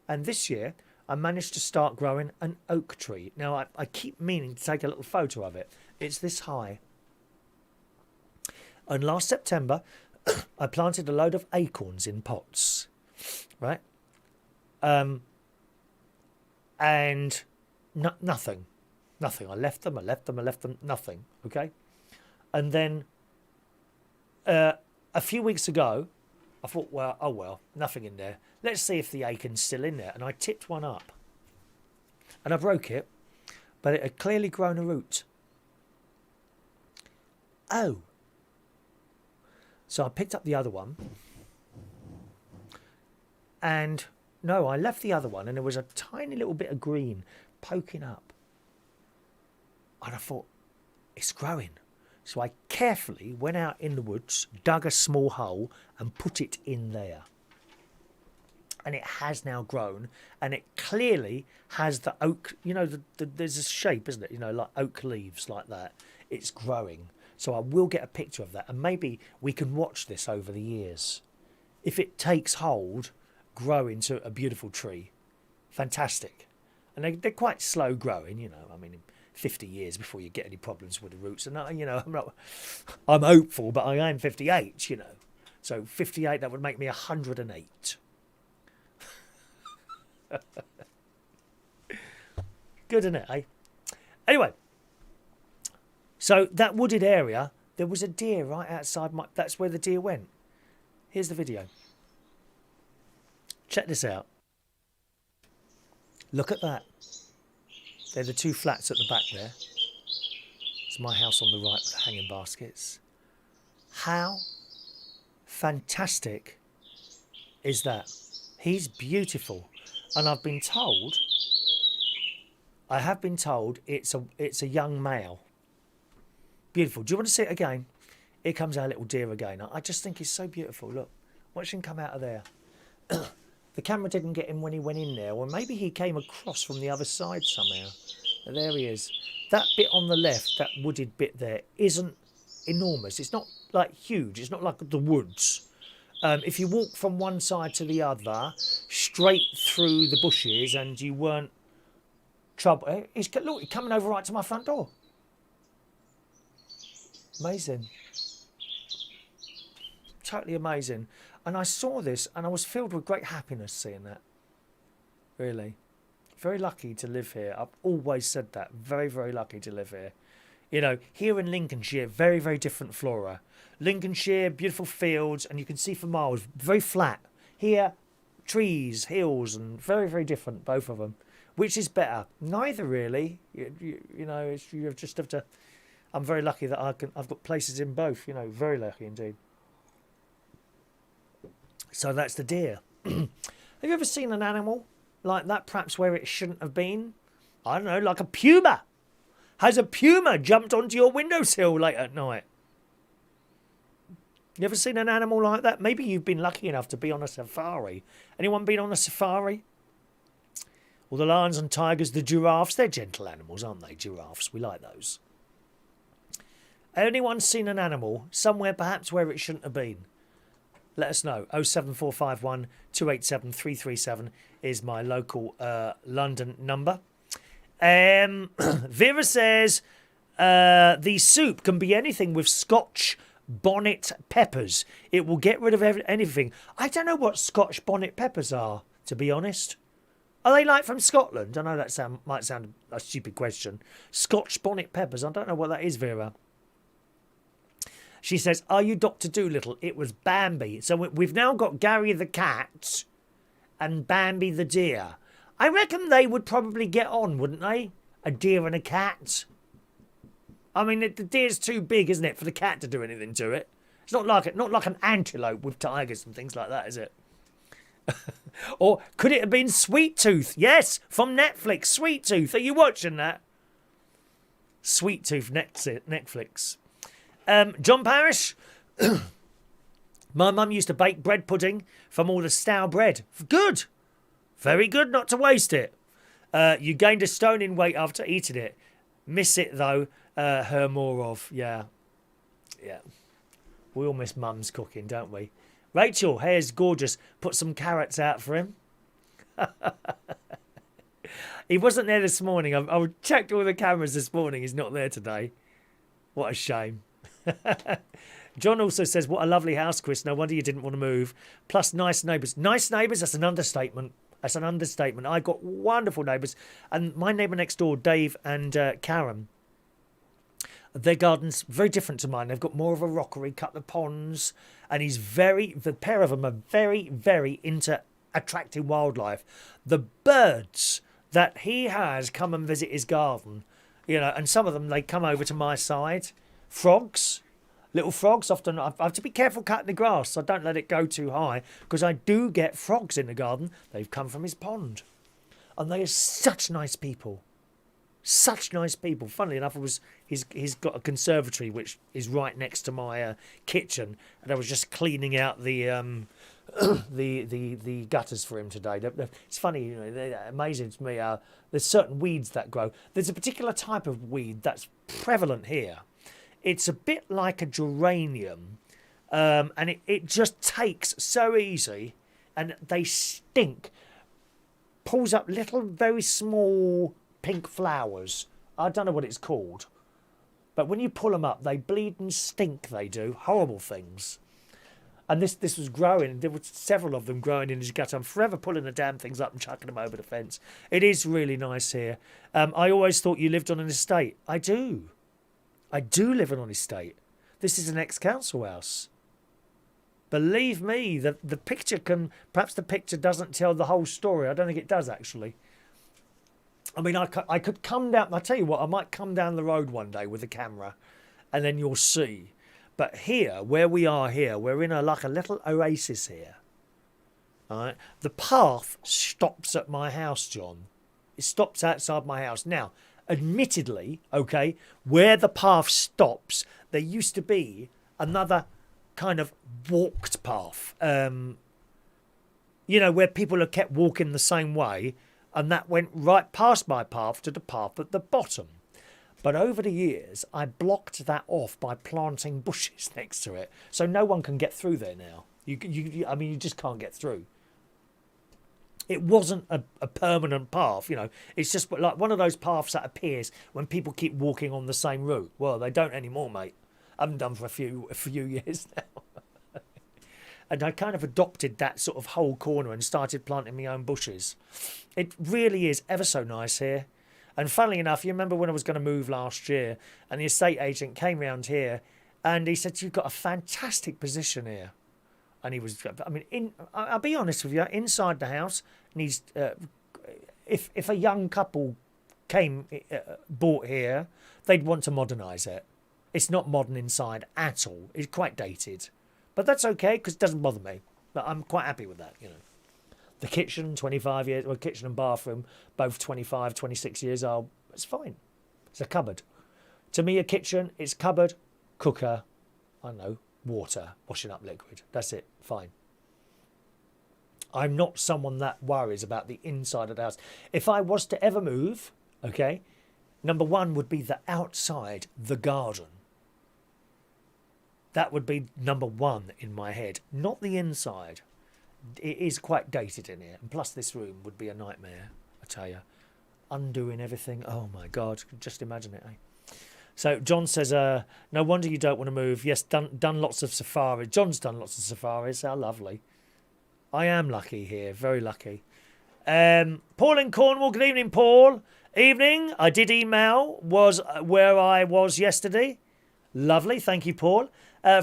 And this year, I managed to start growing an oak tree. Now, I keep meaning to take a little photo of it. It's this high. And last September, I planted a load of acorns in pots, right? And nothing. I left them, nothing, okay? And then a few weeks ago, I thought, well, nothing in there. Let's see if the acorn's still in there. And I tipped one up. And I broke it, but it had clearly grown a root. Oh. So I picked up the other one. And no, I left the other one and there was a tiny little bit of green poking up. And I thought, it's growing. So I carefully went out in the woods, dug a small hole and put it in there. And it has now grown, and it clearly has the oak, you know, there's a shape, isn't it? You know, like oak leaves like that. It's growing. So I will get a picture of that, and maybe we can watch this over the years. If it takes hold, grow into a beautiful tree. Fantastic. And they're quite slow growing, you know, I mean, 50 years before you get any problems with the roots. And, you know, I'm hopeful, but I am 58, you know. So 58, that would make me 108. Good, isn't it, eh? Anyway, so that wooded area, there was a deer right outside that's where the deer went. Here's the video. Check this out. Look at that. They're the two flats at the back there. It's my house on the right with the hanging baskets. How fantastic is that? He's beautiful. And I have been told it's a young male. Beautiful. Do you want to see it again? Here comes our little deer again. I just think he's so beautiful. Look, watch him come out of there. The camera didn't get him when he went in there, or maybe he came across from the other side somehow. But there he is. That bit on the left, that wooded bit there, isn't enormous. It's not like huge. It's not like the woods. If you walk from one side to the other, straight through the bushes, and you weren't trouble. Look, he's coming over right to my front door. Amazing. Totally amazing. And I saw this and I was filled with great happiness seeing that. Really. Very lucky to live here. I've always said that. Very, very lucky to live here. You know, here in Lincolnshire, very, very different flora. Lincolnshire, beautiful fields, and you can see for miles, very flat. Here, trees, hills, and very, very different, both of them. Which is better? Neither, really. You know, you just have to... I'm very lucky that I've got places in both, you know, very lucky indeed. So that's the deer. Have you ever seen an animal like that, perhaps where it shouldn't have been? I don't know, like a puma. Has a puma jumped onto your windowsill late at night? You ever seen an animal like that? Maybe you've been lucky enough to be on a safari. Anyone been on a safari? Well, the lions and tigers, the giraffes, they're gentle animals, aren't they? Giraffes, we like those. Anyone seen an animal somewhere perhaps where it shouldn't have been? Let us know. 07451 287 337 is my local London number. Vera says the soup can be anything with Scotch bonnet peppers. It will get rid of anything. I don't know what Scotch bonnet peppers are, to be honest. Are they like from Scotland? I know that might sound a stupid question. Scotch bonnet peppers. I don't know what that is, Vera. She says, are you Dr. Dolittle? It was Bambi. So we've now got Gary the cat and Bambi the deer. I reckon they would probably get on, wouldn't they? A deer and a cat. I mean, the deer's too big, isn't it, for the cat to do anything to it? It's not like an antelope with tigers and things like that, is it? Or could it have been Sweet Tooth? Yes, from Netflix. Sweet Tooth. Are you watching that? Sweet Tooth Netflix. John Parrish, my mum used to bake bread pudding from all the stale bread. Good. Very good not to waste it. You gained a stone in weight after eating it. Miss it, though. Her more of. Yeah. Yeah. We all miss mum's cooking, don't we? Rachel, hair's gorgeous. Put some carrots out for him. He wasn't there this morning. I checked all the cameras this morning. He's not there today. What a shame. John also says, what a lovely house, Chris. No wonder you didn't want to move. Plus nice neighbours. Nice neighbours, that's an understatement. That's an understatement. I got wonderful neighbours. And my neighbour next door, Dave and Karen, their garden's very different to mine. They've got more of a rockery, cut the ponds. And the pair of them are very, very into attracting wildlife. The birds that he has come and visit his garden, you know, and some of them, they come over to my side. Frogs, little frogs. Often I have to be careful cutting the grass, so I don't let it go too high, because I do get frogs in the garden. They've come from his pond, and they are such nice people. Such nice people. Funnily enough, he's got a conservatory which is right next to my kitchen, and I was just cleaning out the the gutters for him today. It's funny, you know, they're amazing to me. There's certain weeds that grow. There's a particular type of weed that's prevalent here. It's a bit like a geranium, and it just takes so easy, and they stink. Pulls up little, very small pink flowers. I don't know what it's called, but when you pull them up, they bleed and stink. They do horrible things. And this was growing. There were several of them growing in his gutter. I'm forever pulling the damn things up and chucking them over the fence. It is really nice here. I always thought you lived on an estate. I do. I do live on an estate. This is an ex-council house. Believe me, the picture can... Perhaps the picture doesn't tell the whole story. I don't think it does, actually. I mean, I could come down... I'll tell you what, I might come down the road one day with a camera, and then you'll see. But here, where we are here, we're in like a little oasis here. All right? The path stops at my house, John. It stops outside my house. Now, admittedly, okay, where the path stops, there used to be another kind of walked path. You know, where people have kept walking the same way, and that went right past my path to the path at the bottom. But over the years, I blocked that off by planting bushes next to it, so no one can get through there now. I mean, you just can't get through. It wasn't a permanent path, you know. It's just like one of those paths that appears when people keep walking on the same route. Well, they don't anymore, mate. I haven't done for a few years now. And I kind of adopted that sort of whole corner and started planting my own bushes. It really is ever so nice here. And funnily enough, you remember when I was going to move last year and the estate agent came round here and he said, you've got a fantastic position here. And he was, I mean, I'll be honest with you, inside the house needs, if a young couple bought here, they'd want to modernise it. It's not modern inside at all. It's quite dated. But that's okay because it doesn't bother me. But I'm quite happy with that, you know. The kitchen, 25 years, well, kitchen and bathroom, both 25, 26 years old. It's fine. It's a cupboard. To me, a kitchen is cupboard, cooker, I don't know, water, washing up liquid. That's it. Fine. I'm not someone that worries about the inside of the house. If I was to ever move, okay, number one would be the outside, the garden. That would be number one in my head, not the inside. It is quite dated in here. And plus this room would be a nightmare, I tell you. Undoing everything. Oh, my God. Just imagine it, eh? So John says, no wonder you don't want to move. Yes, done lots of safaris. John's done lots of safaris. How lovely. I am lucky here. Very lucky. Paul in Cornwall. Good evening, Paul. Evening. I did email. Was where I was yesterday. Lovely. Thank you, Paul.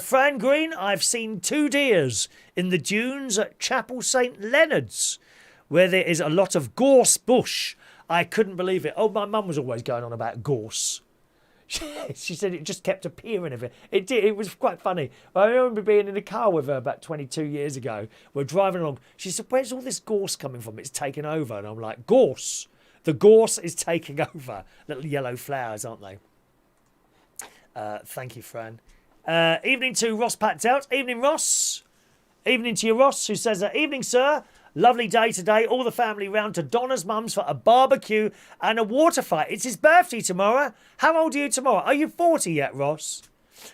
Fran Green, I've seen 2 deers in the dunes at Chapel St Leonard's, where there is a lot of gorse bush. I couldn't believe it. Oh, my mum was always going on about gorse. She said it just kept appearing of it. It did. It was quite funny. I remember being in a car with her about 22 years ago. We're driving along. She said, where's all this gorse coming from? It's taken over. And I'm like, gorse. The gorse is taking over. Little yellow flowers, aren't they? Thank you, Fran. Evening to Ross packed out. Evening, Ross. Evening to you, Ross, who says, evening, sir. Lovely day today. All the family round to Donna's mum's for a barbecue and a water fight. It's his birthday tomorrow. How old are you tomorrow? Are you 40 yet, Ross?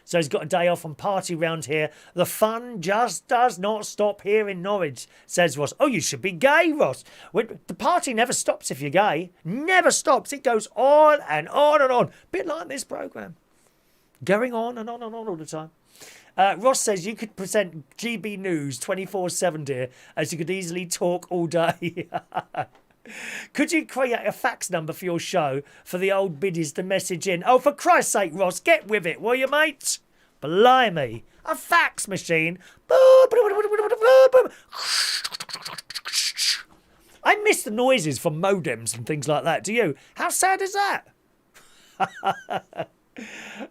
So he's got a day off and party round here. The fun just does not stop here in Norwich, says Ross. Oh, you should be gay, Ross. The party never stops if you're gay. Never stops. It goes on and on and on. Bit like this programme. Going on and on and on all the time. Ross says you could present GB News 24/7, dear, as you could easily talk all day. Could you create a fax number for your show for the old biddies to message in? Oh, for Christ's sake, Ross, get with it, will you, mate? Blimey. A fax machine. I miss the noises from modems and things like that. Do you? How sad is that?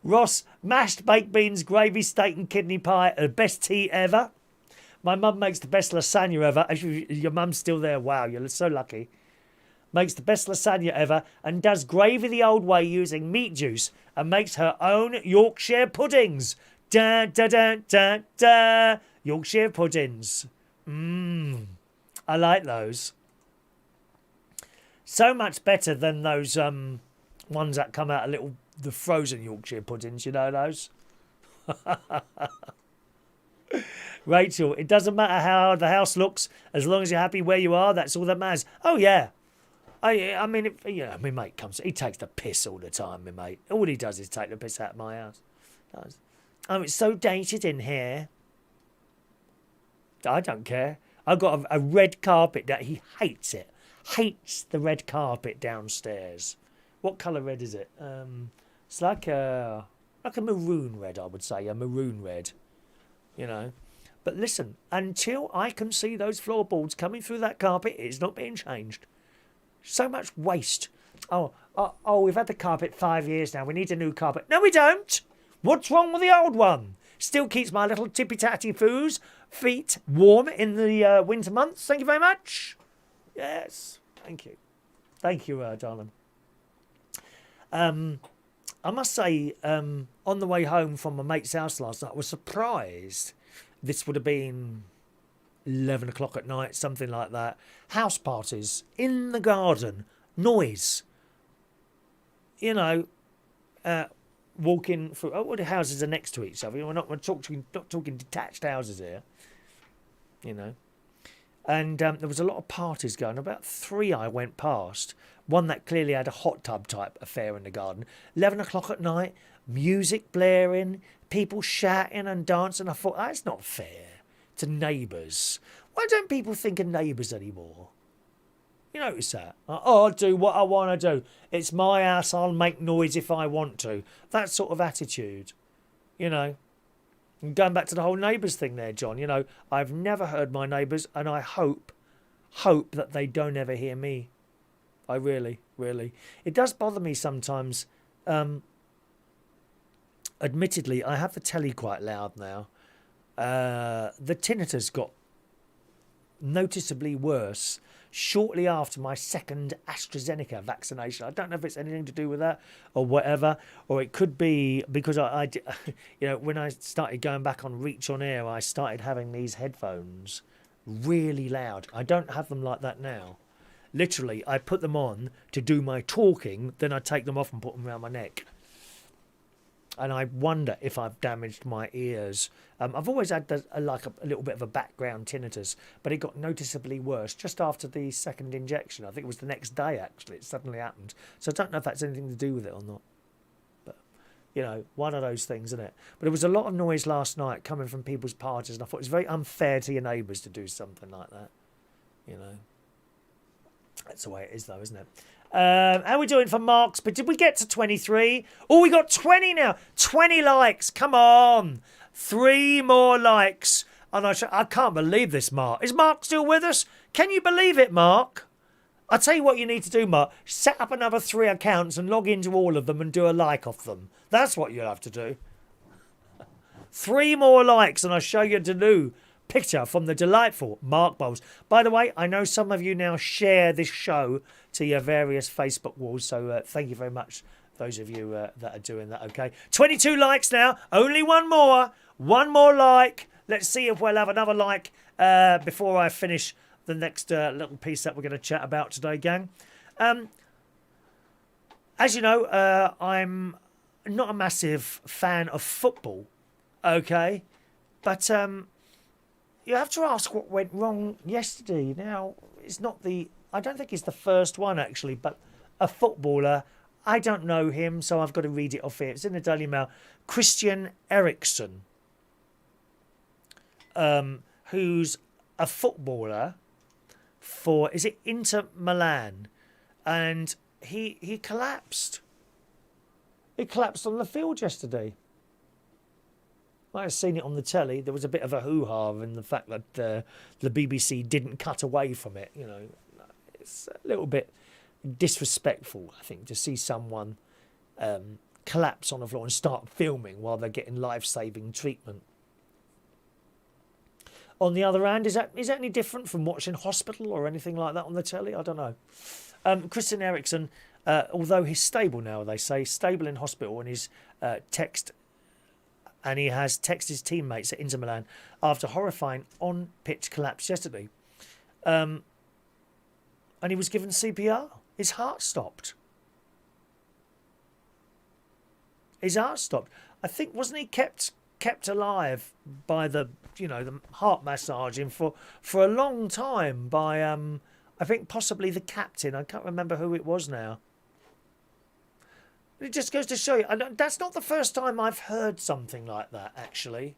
Ross, mashed baked beans, gravy, steak and kidney pie, the best tea ever. My mum makes the best lasagna ever. Your mum's still there. Wow, you're so lucky. makes the best lasagna ever, and does gravy the old way using meat juice, and makes her own Yorkshire puddings. Da da da da da. Yorkshire puddings. I like those. So much better than those ones that come out the frozen Yorkshire puddings, you know those? Rachel, it doesn't matter how the house looks, as long as you're happy where you are, that's all that matters. Oh, yeah. I mean, my mate he takes the piss all the time, my mate. All he does is take the piss out of my house. Oh, it's so dated in here. I don't care. I've got a red carpet that he hates it. Hates the red carpet downstairs. What colour red is it? It's like a maroon red, I would say. A maroon red. You know. But listen, until I can see those floorboards coming through that carpet, it's not being changed. So much waste. Oh, we've had the carpet 5 years now. We need a new carpet. No, we don't. What's wrong with the old one? Still keeps my little tippy-tatty feet warm in the winter months. Thank you very much. Yes, thank you. Thank you, darling. I must say, on the way home from my mate's house last night, I was surprised. This would have been 11 o'clock at night, something like that. House parties in the garden, noise. You know, walking through. Oh, the houses are next to each other. We're not talking detached houses here. You know, and there was a lot of parties going. About 3 I went past. One that clearly had a hot tub type affair in the garden. 11 o'clock at night, music blaring, people shouting and dancing. I thought, that's not fair to neighbours. Why don't people think of neighbours anymore? You notice that? I'll do what I want to do. It's my house, I'll make noise if I want to. That sort of attitude, you know. And going back to the whole neighbours thing there, John, you know, I've never heard my neighbours, and I hope that they don't ever hear me. I really. It does bother me sometimes. Admittedly, I have the telly quite loud now. The tinnitus got noticeably worse shortly after my second AstraZeneca vaccination. I don't know if it's anything to do with that or whatever, or it could be because I you know, when I started going back on Reach on Air, I started having these headphones really loud. I don't have them like that now. Literally, I put them on to do my talking, then I take them off and put them around my neck. And I wonder if I've damaged my ears. I've always had a little bit of a background tinnitus, but it got noticeably worse just after the second injection. I think it was the next day, actually. It suddenly happened. So I don't know if that's anything to do with it or not. But, you know, one of those things, isn't it? But there was a lot of noise last night coming from people's parties, and I thought it was very unfair to your neighbours to do something like that. You know. That's the way it is, though, isn't it? How are we doing for marks? But did we get to 23? Oh, we got 20 now. 20 likes. Come on. 3 more likes. And I can't believe this, Mark. Is Mark still with us? Can you believe it, Mark? I'll tell you what you need to do, Mark. Set up another 3 accounts and log into all of them and do a like off them. That's what you'll have to do. 3 more likes and I'll show you the new picture from the delightful Mark Bowles. By the way, I know some of you now share this show to your various Facebook walls, so thank you very much, those of you that are doing that, okay? 22 likes now, only one more like. Let's see if we'll have another like before I finish the next little piece that we're going to chat about today, gang. As you know, I'm not a massive fan of football, okay? But you have to ask what went wrong yesterday. Now, I don't think it's the first one, actually, but a footballer, I don't know him, so I've got to read it off here. It's in the Daily Mail. Christian Eriksen, who's a footballer for, is it Inter Milan? And he collapsed. He collapsed on the field yesterday. I have seen it on the telly. There was a bit of a hoo-ha in the fact that the BBC didn't cut away from it. You know, it's a little bit disrespectful, I think, to see someone collapse on the floor and start filming while they're getting life-saving treatment. On the other hand, is that any different from watching Hospital or anything like that on the telly? I don't know. Christian Eriksen, although he's stable now, they say, stable in hospital, and he has texted his teammates at Inter Milan after horrifying on-pitch collapse yesterday. And he was given CPR. His heart stopped. His heart stopped. I think, wasn't he kept alive by the heart massaging for a long time by I think possibly the captain. I can't remember who it was now. It just goes to show you, that's not the first time I've heard something like that, actually.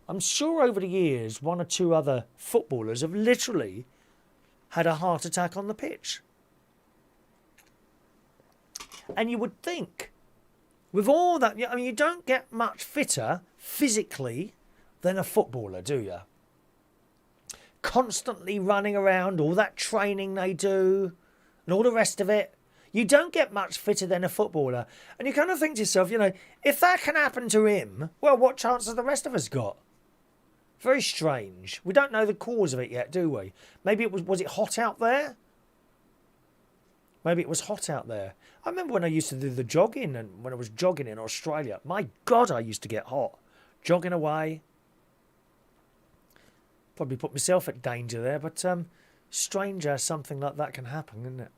I'm sure over the years, one or two other footballers have literally had a heart attack on the pitch. And you would think, with all that, I mean, you don't get much fitter physically than a footballer, do you? Constantly running around, all that training they do, and all the rest of it. You don't get much fitter than a footballer. And you kind of think to yourself, if that can happen to him, well, what chance has the rest of us got? Very strange. We don't know the cause of it yet, do we? Maybe it was it hot out there? Maybe it was hot out there. I remember when I used to do the jogging, and when I was jogging in Australia, my God, I used to get hot. Jogging away. Probably put myself at danger there, but strange how something like that can happen, isn't it?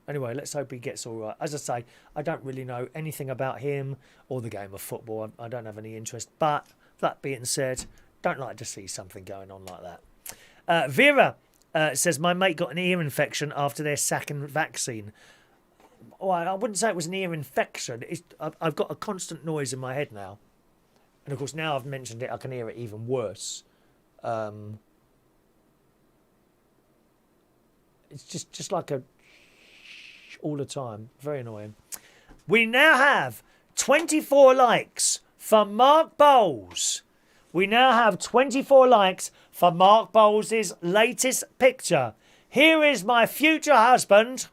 Anyway, let's hope he gets all right. As I say, I don't really know anything about him or the game of football. I don't have any interest. But that being said, don't like to see something going on like that. Vera says, my mate got an ear infection after their second vaccine. Well, I wouldn't say it was an ear infection. I've got a constant noise in my head now. And, of course, now I've mentioned it, I can hear it even worse. It's just like a all the time. Very annoying. We now have 24 likes for Mark Bowles. We now have 24 likes for Mark Bowles' latest picture. Here is my future husband.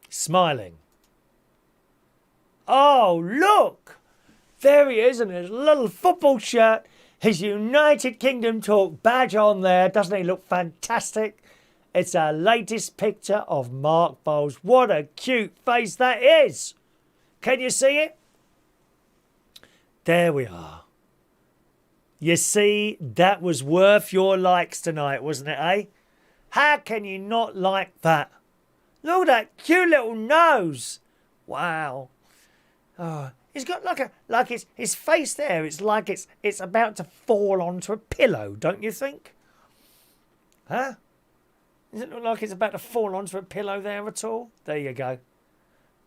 Smiling. Oh, look! There he is in his little football shirt. His United Kingdom Talk badge on there. Doesn't he look fantastic? It's our latest picture of Mark Bowles. What a cute face that is. Can you see it? There we are. You see, that was worth your likes tonight, wasn't it, eh? How can you not like that? Look at that cute little nose. Wow. Oh, he's got like his face there. It's like it's about to fall onto a pillow, don't you think? Huh? Does it look like it's about to fall onto a pillow there at all? There you go.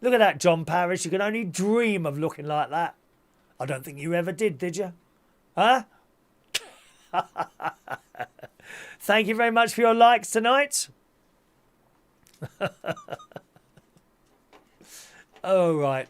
Look at that, John Parrish. You can only dream of looking like that. I don't think you ever did you? Huh? Thank you very much for your likes tonight. Oh, right.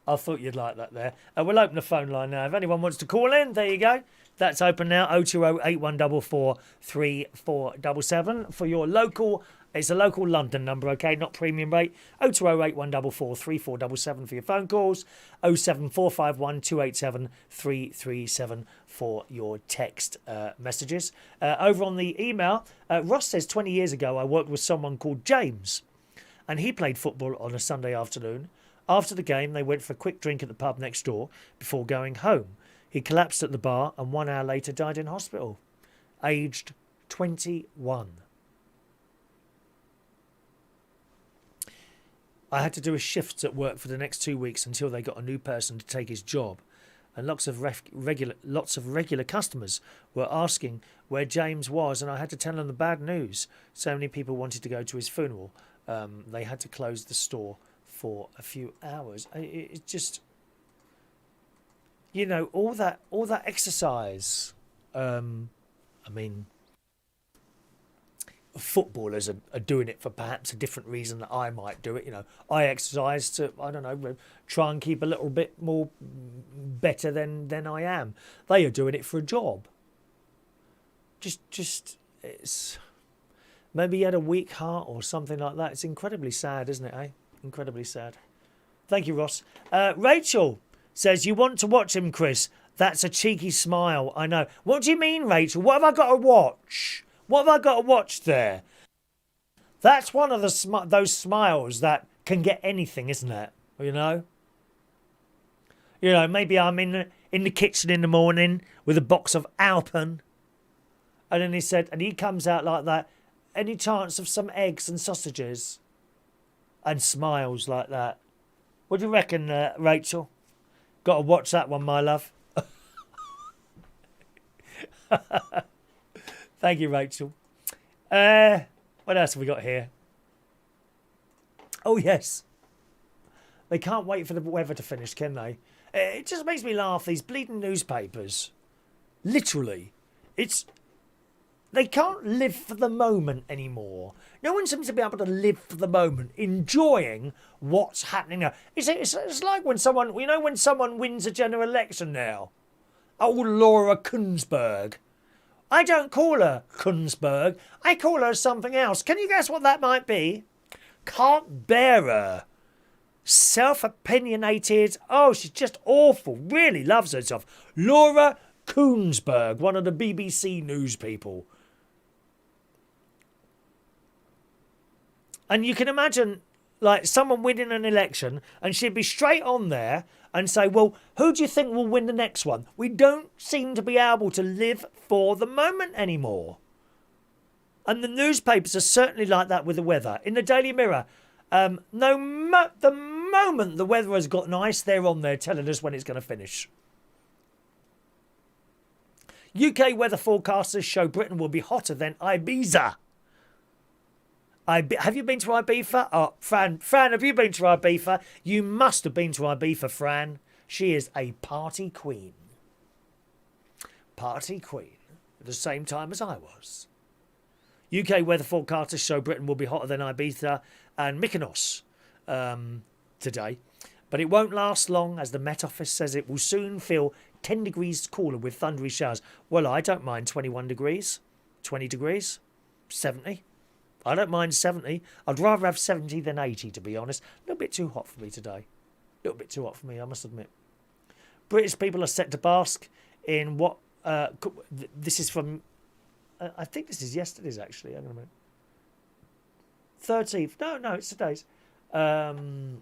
I thought you'd like that there. We'll open the phone line now. If anyone wants to call in, there you go. That's open now. 020 8144 3477 for your local. It's a local London number, okay? Not premium rate. 020 8144 3477 for your phone calls. 07451 287 337 for your text messages. Over on the email, Ross says 20 years ago I worked with someone called James, and he played football on a Sunday afternoon. After the game, they went for a quick drink at the pub next door before going home. He collapsed at the bar and 1 hour later died in hospital, aged 21. I had to do a shift at work for the next 2 weeks until they got a new person to take his job. And lots of regular customers were asking where James was, and I had to tell them the bad news. So many people wanted to go to his funeral. They had to close the store for a few hours. It just, all that exercise. I mean, footballers are doing it for perhaps a different reason that I might do it. I exercise to, I don't know, try and keep a little bit more better than I am. They are doing it for a job. Just it's maybe he had a weak heart or something like that. It's incredibly sad, isn't it, eh? Incredibly sad. Thank you, Ross. Rachel says, you want to watch him, Chris. That's a cheeky smile, I know. What do you mean, Rachel? What have I got to watch? What have I got to watch there? That's one of those smiles that can get anything, isn't it? You know? You know, maybe I'm in the kitchen in the morning with a box of Alpen. And then he said, and he comes out like that. Any chance of some eggs and sausages? And smiles like that. What do you reckon, Rachel? Got to watch that one, my love. Thank you, Rachel. What else have we got here? Oh, yes. They can't wait for the weather to finish, can they? It just makes me laugh, these bleeding newspapers. Literally. They can't live for the moment anymore. No one seems to be able to live for the moment, enjoying what's happening now. It's like when someone wins a general election now. Oh, Laura Kunsberg. I don't call her Kunsberg. I call her something else. Can you guess what that might be? Can't bear her. Self-opinionated. Oh, she's just awful. Really loves herself. Laura Kunsberg, one of the BBC news people. And you can imagine, like, someone winning an election and she'd be straight on there and say, well, who do you think will win the next one? We don't seem to be able to live for the moment anymore. And the newspapers are certainly like that with the weather. In the Daily Mirror, the moment the weather has got nice, they're on there telling us when it's going to finish. UK weather forecasters show Britain will be hotter than Ibiza. Have you been to Ibiza? Oh, Fran, have you been to Ibiza? You must have been to Ibiza, Fran. She is a party queen. Party queen. At the same time as I was. UK weather forecasters show Britain will be hotter than Ibiza and Mykonos today. But it won't last long, as the Met Office says it will soon feel 10 degrees cooler with thundery showers. Well, I don't mind 21 degrees, 20 degrees, 70. I don't mind 70. I'd rather have 70 than 80, to be honest. A little bit too hot for me today. A little bit too hot for me, I must admit. British people are set to bask in what... this is from... I think this is yesterday's, actually. Hang on a minute. 13th. No, it's today's. The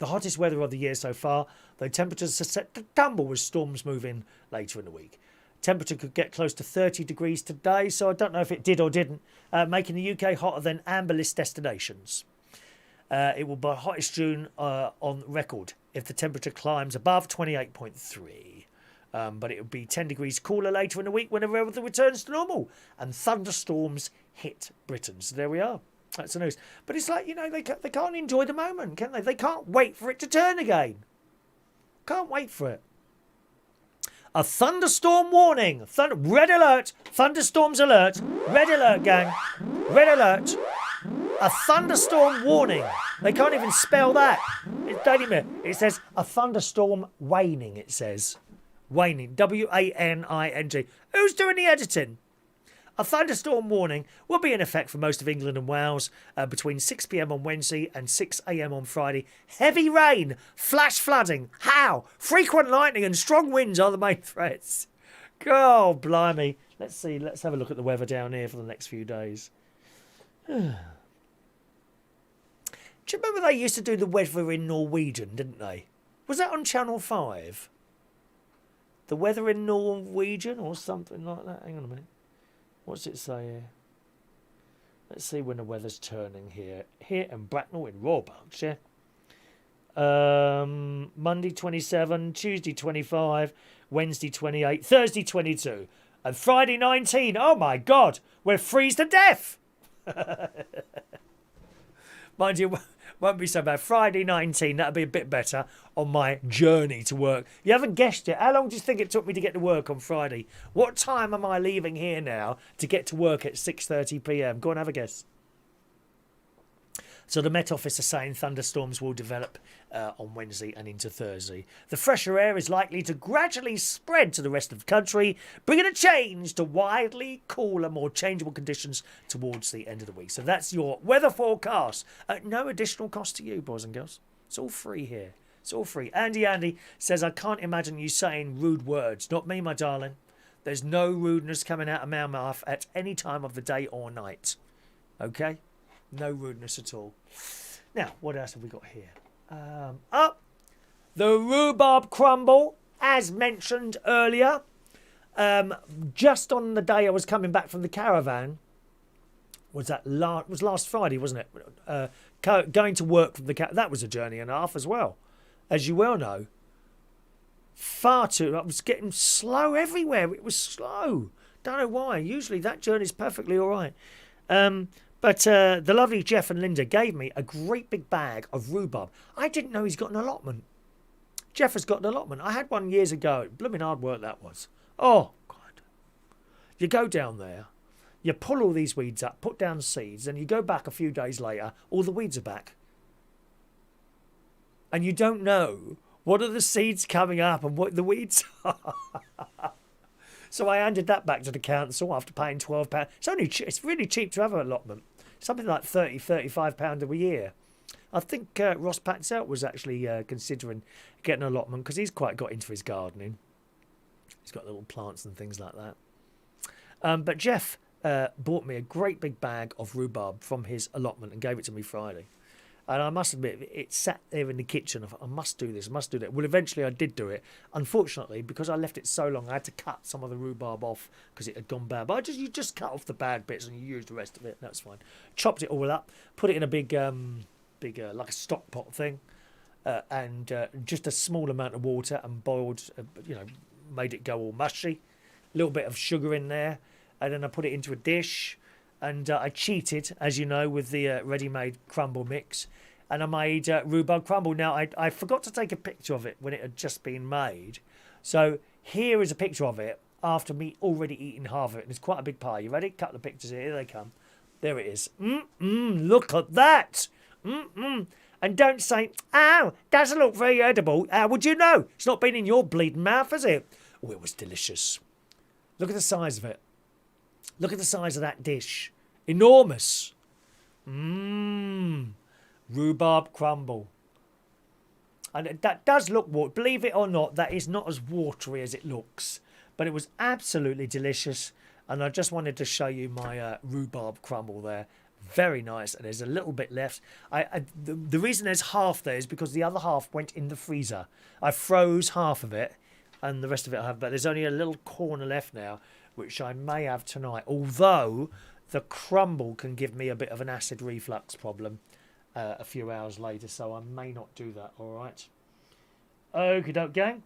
hottest weather of the year so far, though temperatures are set to tumble as storms move in later in the week. Temperature could get close to 30 degrees today, so I don't know if it did or didn't, making the UK hotter than amber list destinations. It will be the hottest June on record if the temperature climbs above 28.3. But it will be 10 degrees cooler later in the week when the weather returns to normal and thunderstorms hit Britain. So there we are. That's the news. But it's like, you know, they can't enjoy the moment, can they? They can't wait for it to turn again. Can't wait for it. A thunderstorm warning. Red alert. Thunderstorms alert. Red alert, gang. Red alert. A thunderstorm warning. They can't even spell that. It's Daily Mirror. It says a thunderstorm waning, it says. Waning. W-A-N-I-N-G. Who's doing the editing? A thunderstorm warning will be in effect for most of England and Wales between 6 p.m. on Wednesday and 6 a.m. on Friday. Heavy rain, flash flooding, hail, frequent lightning and strong winds are the main threats. God, blimey. Let's see. Let's have a look at the weather down here for the next few days. Do you remember they used to do the weather in Norwegian, didn't they? Was that on Channel 5? The weather in Norwegian or something like that? Hang on a minute. What's it say here? Let's see when the weather's turning here. Here in Bracknell in Royal Berkshire. Monday 27, Tuesday 25, Wednesday 28, Thursday 22, and Friday 19. Oh my God, we'll freeze to death. Mind you, won't be so bad. Friday 19, that'll be a bit better on my journey to work. You haven't guessed it. How long do you think it took me to get to work on Friday? What time am I leaving here now to get to work at 6:30 p.m? Go and have a guess. So the Met Office are saying thunderstorms will develop on Wednesday and into Thursday. The fresher air is likely to gradually spread to the rest of the country, bringing a change to widely cooler, more changeable conditions towards the end of the week. So that's your weather forecast. No additional cost to you, boys and girls. It's all free here. It's all free. Andy says, I can't imagine you saying rude words. Not me, my darling. There's no rudeness coming out of my mouth at any time of the day or night. Okay? No rudeness at all. Now, what else have we got here? The rhubarb crumble, as mentioned earlier. Just on the day I was coming back from the caravan, was last Friday, wasn't it? Going to work from the that was a journey and a half as well, as you well know. I was getting slow everywhere. It was slow. Don't know why. Usually that journey's perfectly all right. But the lovely Geoff and Linda gave me a great big bag of rhubarb. I didn't know he's got an allotment. Geoff has got an allotment. I had one years ago. Blooming hard work that was. Oh, God. You go down there, you pull all these weeds up, put down seeds, and you go back a few days later, all the weeds are back. And you don't know what are the seeds coming up and what the weeds are. So I handed that back to the council after paying £12. It's really cheap to have an allotment. Something like £35 a year. I think Ross Patzelt was actually considering getting an allotment because he's quite got into his gardening. He's got little plants and things like that. But Geoff bought me a great big bag of rhubarb from his allotment and gave it to me Friday. And I must admit, it sat there in the kitchen. I thought, I must do this, I must do that. Well, eventually I did do it. Unfortunately, because I left it so long, I had to cut some of the rhubarb off because it had gone bad. But you just cut off the bad bits and you use the rest of it. That's fine. Chopped it all up, put it in a big like a stock pot thing, and just a small amount of water and boiled, made it go all mushy. A little bit of sugar in there, and then I put it into a dish. And I cheated, as you know, with the ready-made crumble mix. And I made rhubarb crumble. Now, I forgot to take a picture of it when it had just been made. So here is a picture of it after me already eating half of it. And it's quite a big pie. You ready? Couple of pictures here. Here they come. There it is. Look at that. And don't say, oh, doesn't look very edible. How would you know? It's not been in your bleeding mouth, has it? Oh, it was delicious. Look at the size of it. Look at the size of that dish. Enormous. Rhubarb crumble. And that does look watery. Believe it or not, that is not as watery as it looks. But it was absolutely delicious. And I just wanted to show you my rhubarb crumble there. Very nice. And there's a little bit left. The reason there's half there is because the other half went in the freezer. I froze half of it. And the rest of it I have. But there's only a little corner left now, which I may have tonight. Although the crumble can give me a bit of an acid reflux problem a few hours later. So I may not do that. All right. Okie doke, gang.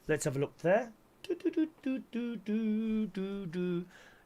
Let's have a look there.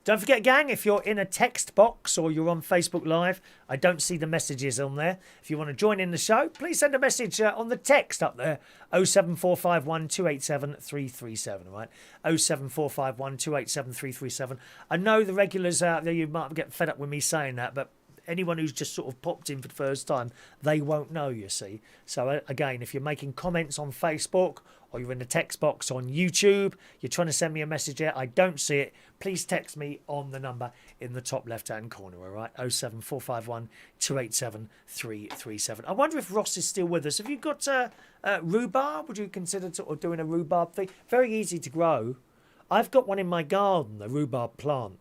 Don't forget, gang, if you're in a text box or you're on Facebook Live, I don't see the messages on there. If you want to join in the show, please send a message on the text up there. 07451 287 337, right? 07451 287 337. I know the regulars out there, you might get fed up with me saying that, but anyone who's just sort of popped in for the first time, they won't know, you see. So again, if you're making comments on Facebook or you're in the text box on YouTube, you're trying to send me a message there, I don't see it, please text me on the number in the top left-hand corner, all right? 07451 287 337. I wonder if Ross is still with us. Have you got rhubarb? Would you consider sort of doing a rhubarb thing? Very easy to grow. I've got one in my garden, a rhubarb plant.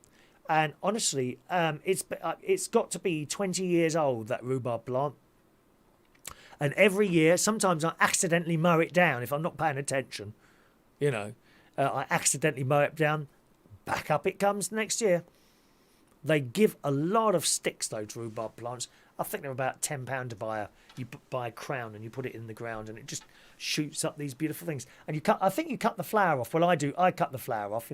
And honestly, it's got to be 20 years old, that rhubarb plant. And every year, sometimes I accidentally mow it down if I'm not paying attention. You know, I accidentally mow it down. Back up it comes next year. They give a lot of sticks, those rhubarb plants. I think they're about £10 to buy. You buy a crown and you put it in the ground and it just shoots up these beautiful things. And I think you cut the flower off. Well, I do. I cut the flower off.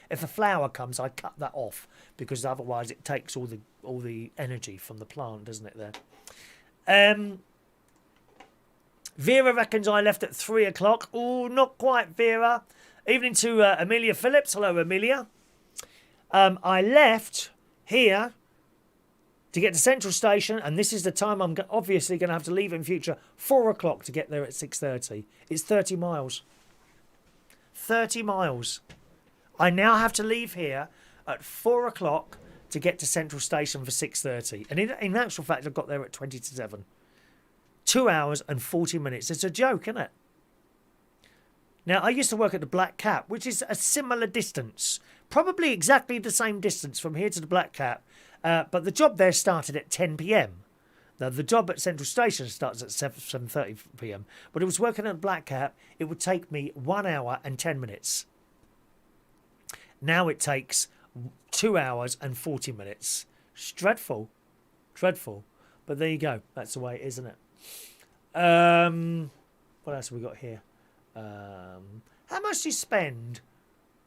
If a flower comes, I cut that off because otherwise it takes all the energy from the plant, doesn't it? There. Vera reckons I left at 3 o'clock. Oh, not quite, Vera. Evening to Amelia Phillips. Hello, Amelia. I left here to get to Central Station, and this is the time I'm obviously going to have to leave in future. 4 o'clock to get there at 6:30. It's 30 miles. 30 miles. I now have to leave here at 4 o'clock to get to Central Station for 6:30. And in actual fact, I got there at 20 to 7. 2 hours and 40 minutes. It's a joke, isn't it? Now, I used to work at the Black Cat, which is a similar distance. Probably exactly the same distance from here to the Black Cat. But the job there started at 10 p.m. Now, the job at Central Station starts at 7:30 p.m. But it was working at Black Cat. It would take me 1 hour and 10 minutes. Now it takes 2 hours and 40 minutes. It's dreadful. Dreadful. But there you go. That's the way it is, isn't it? What else have we got here? How much do you spend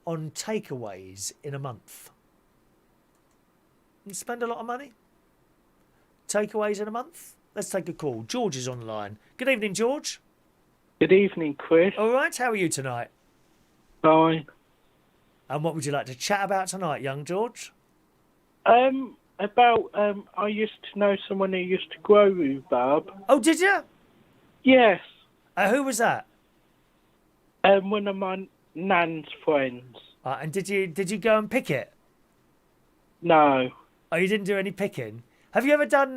on takeaways in a month? You spend a lot of money? Takeaways in a month? Let's take a call. George is on the line. Good evening, George. Good evening, Chris. All right, how are you tonight? Fine. And what would you like to chat about tonight, young George? I used to know someone who used to grow rhubarb. Oh, did you? Yes. Who was that? One of my nan's friends. And did you go and pick it? No. Oh, you didn't do any picking? Have you ever done,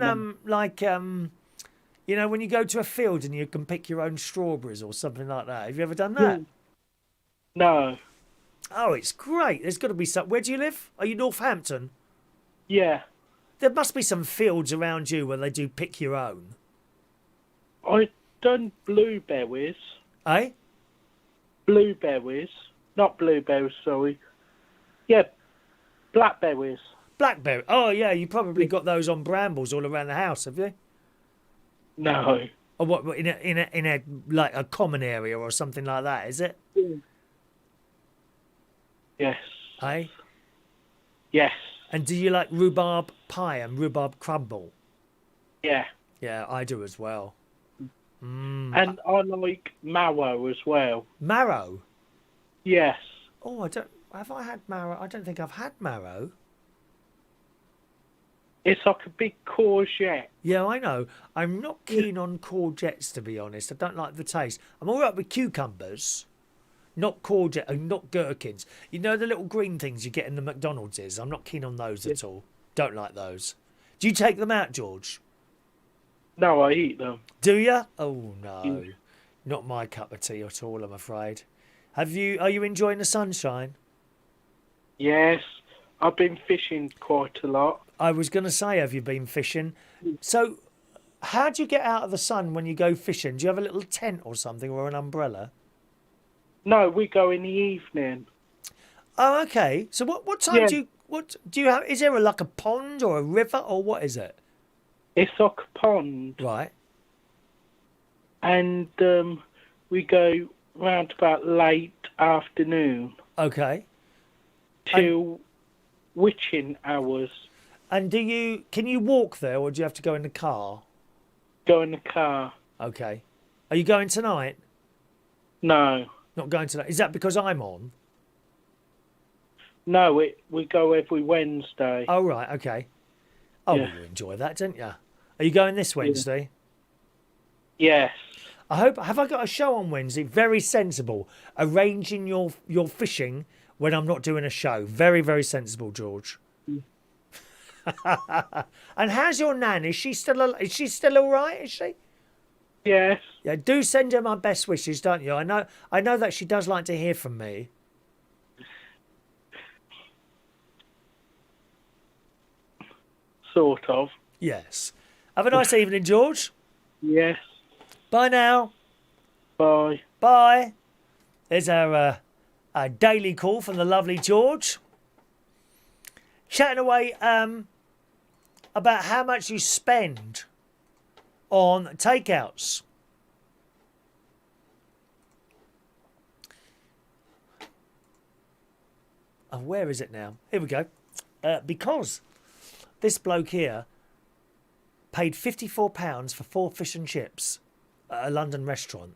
you know, when you go to a field and you can pick your own strawberries or something like that? Have you ever done that? No. Oh, it's great. There's got to be some... Where do you live? Are you Northampton? Yeah. There must be some fields around you where they do pick your own. I done blueberries. Eh? Blueberries. Not blueberries, sorry. Yeah, blackberries. Blackberry. Oh, yeah, you probably got those on brambles all around the house, have you? No. Or what, in a like a common area or something like that, is it? Yes. Eh? Yes. And do you like rhubarb pie and rhubarb crumble? Yeah. Yeah, I do as well. And I like marrow as well. Marrow? Yes. Oh, have I had marrow? I don't think I've had marrow. It's like a big courgette. Yeah, I know. I'm not keen on courgettes, to be honest. I don't like the taste. I'm all right with cucumbers. Not courgette, not gherkins. You know the little green things you get in the McDonald's? I'm not keen on those at all. Don't like those. Do you take them out, George? No, I eat them. Do you? Oh, no. Not my cup of tea at all, I'm afraid. Are you enjoying the sunshine? Yes. I've been fishing quite a lot. I was going to say, have you been fishing? So, how do you get out of the sun when you go fishing? Do you have a little tent or something or an umbrella? No, we go in the evening. Oh, okay. So what time do you have? Is there like a pond or a river or what is it? It's like a pond. Right. And we go round about late afternoon. Okay. Till witching hours. And can you walk there or do you have to go in the car? Go in the car. Okay. Are you going tonight? No. Not going tonight. Is that because I'm on? No, we go every Wednesday. Oh, right. Okay. Oh, Yeah. well, you enjoy that, don't you? Are you going this Wednesday? Yes. Have I got a show on Wednesday? Very sensible. Arranging your fishing when I'm not doing a show. Very, very sensible, George. And how's your nan? Is she still all right? Is she? Yes. Yeah. Do send her my best wishes, don't you? I know that she does like to hear from me. Sort of. Yes. Have a nice evening, George. Yes. Bye now. Bye. Bye. There's our daily call from the lovely George. Chatting away about how much you spend on takeouts. Oh, where is it now? Here we go. Because this bloke here paid £54 for 4 fish and chips at a London restaurant.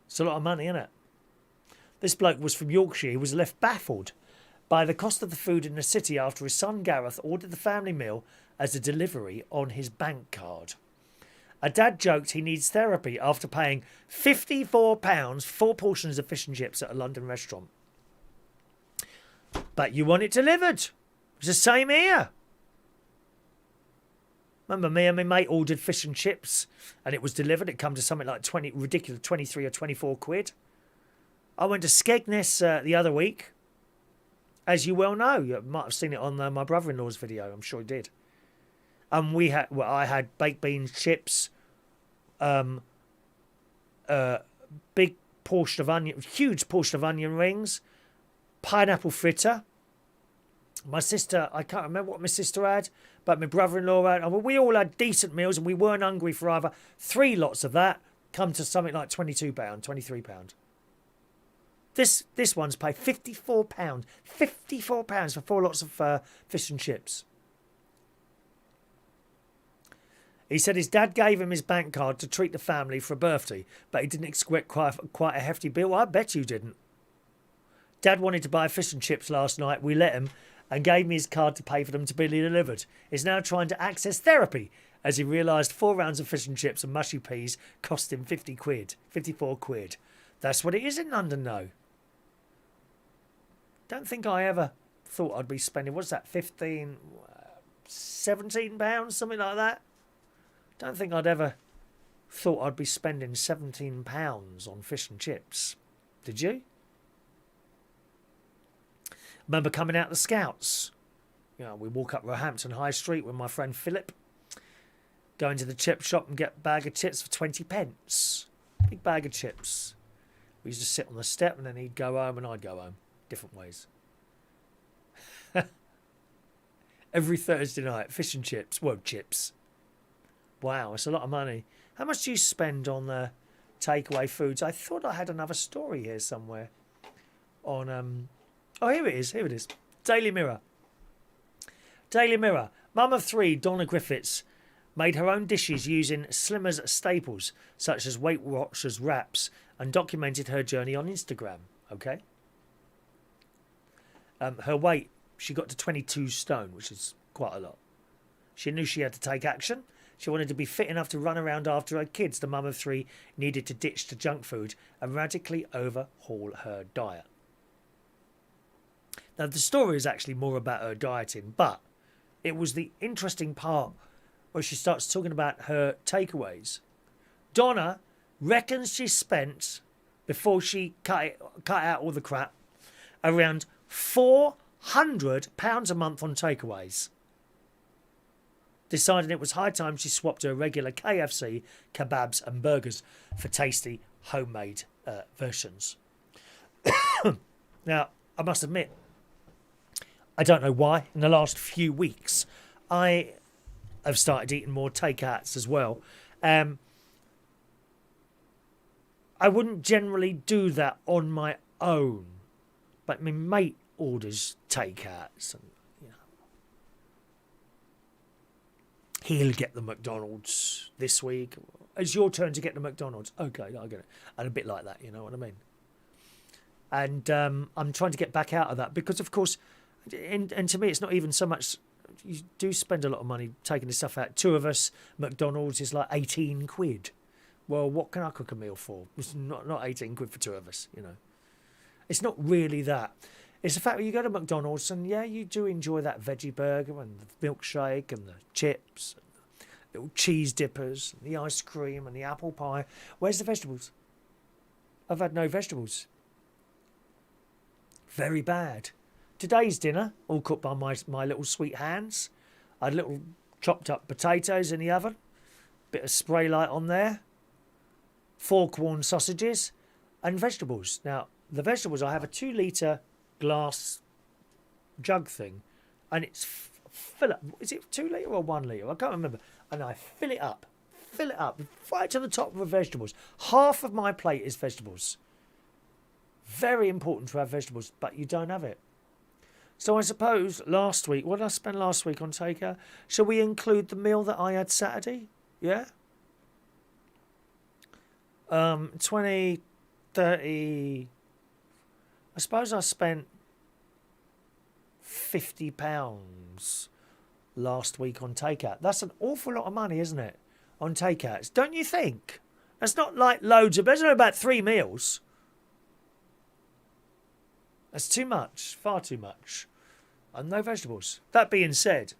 It's a lot of money, isn't it? This bloke was from Yorkshire. He was left baffled by the cost of the food in the city after his son Gareth ordered the family meal as a delivery on his bank card. A dad joked he needs therapy after paying £54 for 4 portions of fish and chips at a London restaurant. But you want it delivered. It's the same here. Remember me and my mate ordered fish and chips and it was delivered. It come to something like 23 or 24 quid. I went to Skegness the other week. As you well know, you might have seen it on my brother-in-law's video. I'm sure he did. And I had baked beans, chips, big portion of onion, huge portion of onion rings, pineapple fritter. My sister, I can't remember what my sister had, but my brother-in-law had. We all had decent meals and we weren't hungry for either. 3 lots of that come to something like £22, £23. This one's paid £54. £54 for 4 lots of fish and chips. He said his dad gave him his bank card to treat the family for a birthday, but he didn't expect quite a hefty bill. I bet you didn't. Dad wanted to buy fish and chips last night. We let him and gave me his card to pay for them to be delivered. He's now trying to access therapy as he realised 4 rounds of fish and chips and mushy peas cost him 50 quid, 54 quid. That's what it is in London, though. Don't think I ever thought I'd be spending, what's that, 15, 17 pounds, something like that. Don't think I'd ever thought I'd be spending 17 pounds on fish and chips. Did you? Remember coming out the Scouts? You know, we walk up Roehampton High Street with my friend Philip, go into the chip shop and get a bag of chips for 20 pence. Big bag of chips. We used to sit on the step and then he'd go home and I'd go home. Different ways. Every Thursday night, fish and chips. Well, chips. Wow, it's a lot of money. How much do you spend on the takeaway foods? I thought I had another story here somewhere. On oh, here it is. Here it is. Daily Mirror. Daily Mirror. Mum of 3, Donna Griffiths, made her own dishes using Slimmer's staples, such as Weight Watchers wraps, and documented her journey on Instagram. Okay. Her weight, she got to 22 stone, which is quite a lot. She knew she had to take action. She wanted to be fit enough to run around after her kids. The mum of 3 needed to ditch the junk food and radically overhaul her diet. Now, the story is actually more about her dieting, but it was the interesting part where she starts talking about her takeaways. Donna reckons she spent, before she cut out all the crap, around £400 a month on takeaways. Deciding it was high time she swapped her regular KFC, kebabs and burgers for tasty homemade versions. Now, I must admit, I don't know why, in the last few weeks, I have started eating more takeouts as well. I wouldn't generally do that on my own, but my mate orders takeouts and, you know, he'll get the McDonald's this week. It's your turn to get the McDonald's. Okay, I get it. And a bit like that, you know what I mean? And I'm trying to get back out of that because, of course, and to me, it's not even so much. You do spend a lot of money taking this stuff out. 2 of us, McDonald's is like 18 quid. Well, what can I cook a meal for? It's not 18 quid for 2 of us, you know. It's not really that. It's the fact that you go to McDonald's and, yeah, you do enjoy that veggie burger and the milkshake and the chips, and the little cheese dippers, and the ice cream and the apple pie. Where's the vegetables? I've had no vegetables. Very bad. Today's dinner, all cooked by my little sweet hands. I had little chopped up potatoes in the oven, bit of spray light on there, 4 Quorn sausages and vegetables. Now, the vegetables, I have a 2-litre glass jug thing, and it's fill up. Is it 2 litre or 1 litre? I can't remember. And I fill it up right to the top of the vegetables. Half of my plate is vegetables. Very important to have vegetables, but you don't have it. So I suppose last week, what did I spend last week on takeout? Shall we include the meal that I had Saturday? Yeah? 20, 30... I suppose I spent £50 last week on takeout. That's an awful lot of money, isn't it? On takeouts. Don't you think? That's not like loads of... There's only about 3 meals. That's too much. Far too much. And no vegetables. That being said,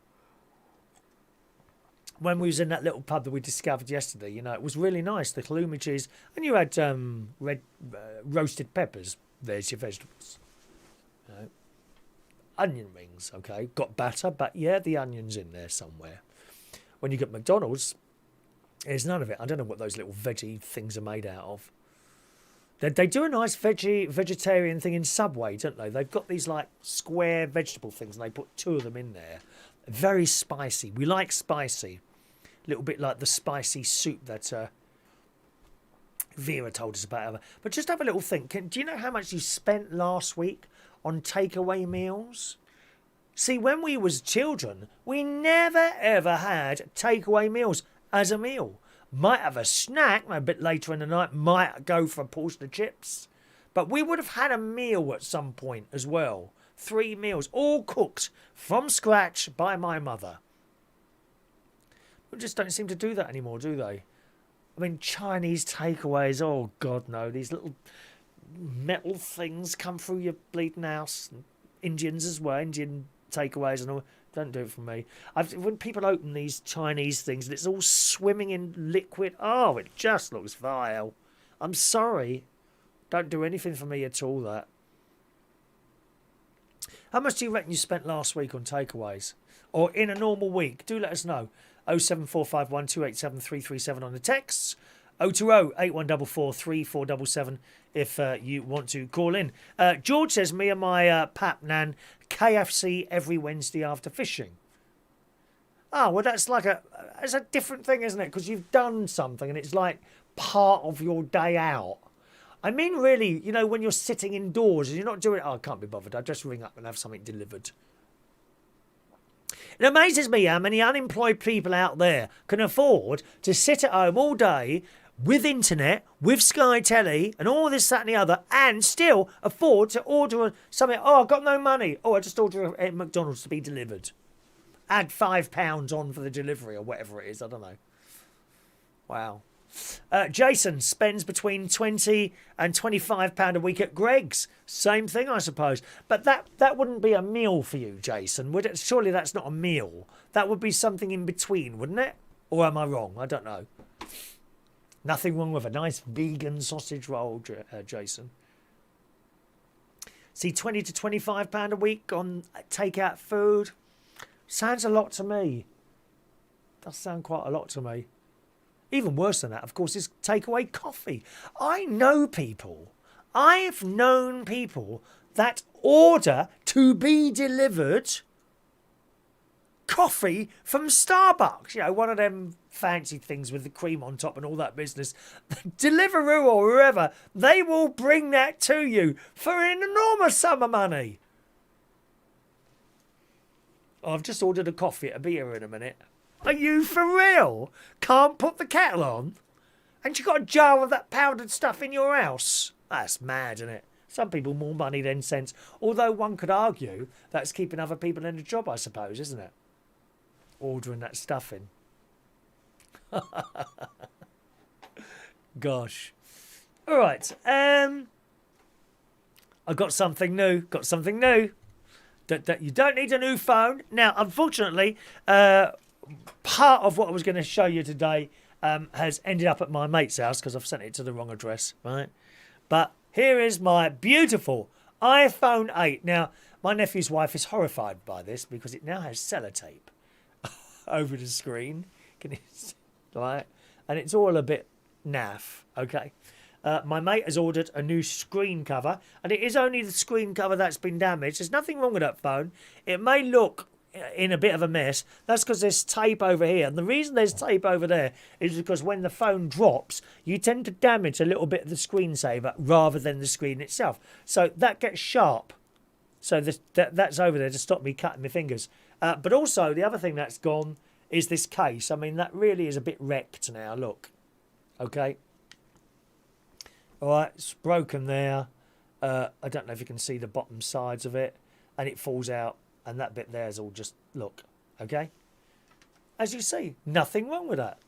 when we was in that little pub that we discovered yesterday, you know, it was really nice. The halloumi cheese. And you had roasted peppers. There's your vegetables. You know. Onion rings, okay. Got batter, but yeah, the onion's in there somewhere. When you get McDonald's, there's none of it. I don't know what those little veggie things are made out of. They do a nice vegetarian thing in Subway, don't they? They've got these like square vegetable things and they put 2 of them in there. Very spicy. We like spicy. A little bit like the spicy soup that Vera told us about. But just have a little think. Do you know how much you spent last week on takeaway meals? See, when we was children, we never ever had takeaway meals as a meal. Might have a snack a bit later in the night, might go for a portion of chips. But we would have had a meal at some point as well. 3 meals, all cooked from scratch by my mother. We just don't seem to do that anymore, do they? I mean, Chinese takeaways, oh God, no. These little metal things come through your bleeding house. Indians as well, Indian takeaways and all. Don't do it for me. When people open these Chinese things and it's all swimming in liquid, oh, it just looks vile. I'm sorry. Don't do anything for me at all, that. How much do you reckon you spent last week on takeaways? Or in a normal week? Do let us know. 07451 287 337 on the texts. 020 8144 3477 if you want to call in. George says, me and my pap nan KFC every Wednesday after fishing. Oh, well, that's like it's a different thing, isn't it? Because you've done something and it's like part of your day out. I mean, really, you know, when you're sitting indoors and you're not doing it, oh, I can't be bothered. I'll just ring up and have something delivered. It amazes me how many unemployed people out there can afford to sit at home all day with internet, with Sky Telly and all this, that and the other, and still afford to order something. Oh, I've got no money. Oh, I just order at McDonald's to be delivered. Add £5 on for the delivery or whatever it is. I don't know. Wow. Jason spends between £20 and £25 a week at Greg's. Same thing, I suppose. But that wouldn't be a meal for you, Jason, would it? Surely that's not a meal. That would be something in between, wouldn't it? Or am I wrong? I don't know. Nothing wrong with a nice vegan sausage roll, Jason. See, £20 to £25 a week on takeout food. Sounds a lot to me. Does sound quite a lot to me. Even worse than that, of course, is takeaway coffee. I've known people that order to be delivered coffee from Starbucks. You know, one of them fancy things with the cream on top and all that business. Deliveroo or whoever, they will bring that to you for an enormous sum of money. I've just ordered a coffee. It'll be here in a minute. Are you for real? Can't put the kettle on? And you got a jar of that powdered stuff in your house? That's mad, isn't it? Some people more money than sense. Although one could argue that's keeping other people in a job, I suppose, isn't it? Ordering that stuff in. Gosh. All right. I got something new. That you don't need a new phone. Now, unfortunately, part of what I was going to show you today has ended up at my mate's house because I've sent it to the wrong address, right? But here is my beautiful iPhone 8. Now, my nephew's wife is horrified by this because it now has sellotape over the screen. Can you see? Right? And it's all a bit naff, okay? My mate has ordered a new screen cover, and it is only the screen cover that's been damaged. There's nothing wrong with that phone. It may look in a bit of a mess. That's because there's tape over here. And the reason there's tape over there is because when the phone drops, you tend to damage a little bit of the screensaver rather than the screen itself. So that gets sharp. So that's over there to stop me cutting my fingers. But also, the other thing that's gone is this case. I mean, that really is a bit wrecked now. Look. Okay. All right, it's broken there. I don't know if you can see the bottom sides of it. And it falls out. And that bit there is all just, look. Okay? As you see, nothing wrong with that.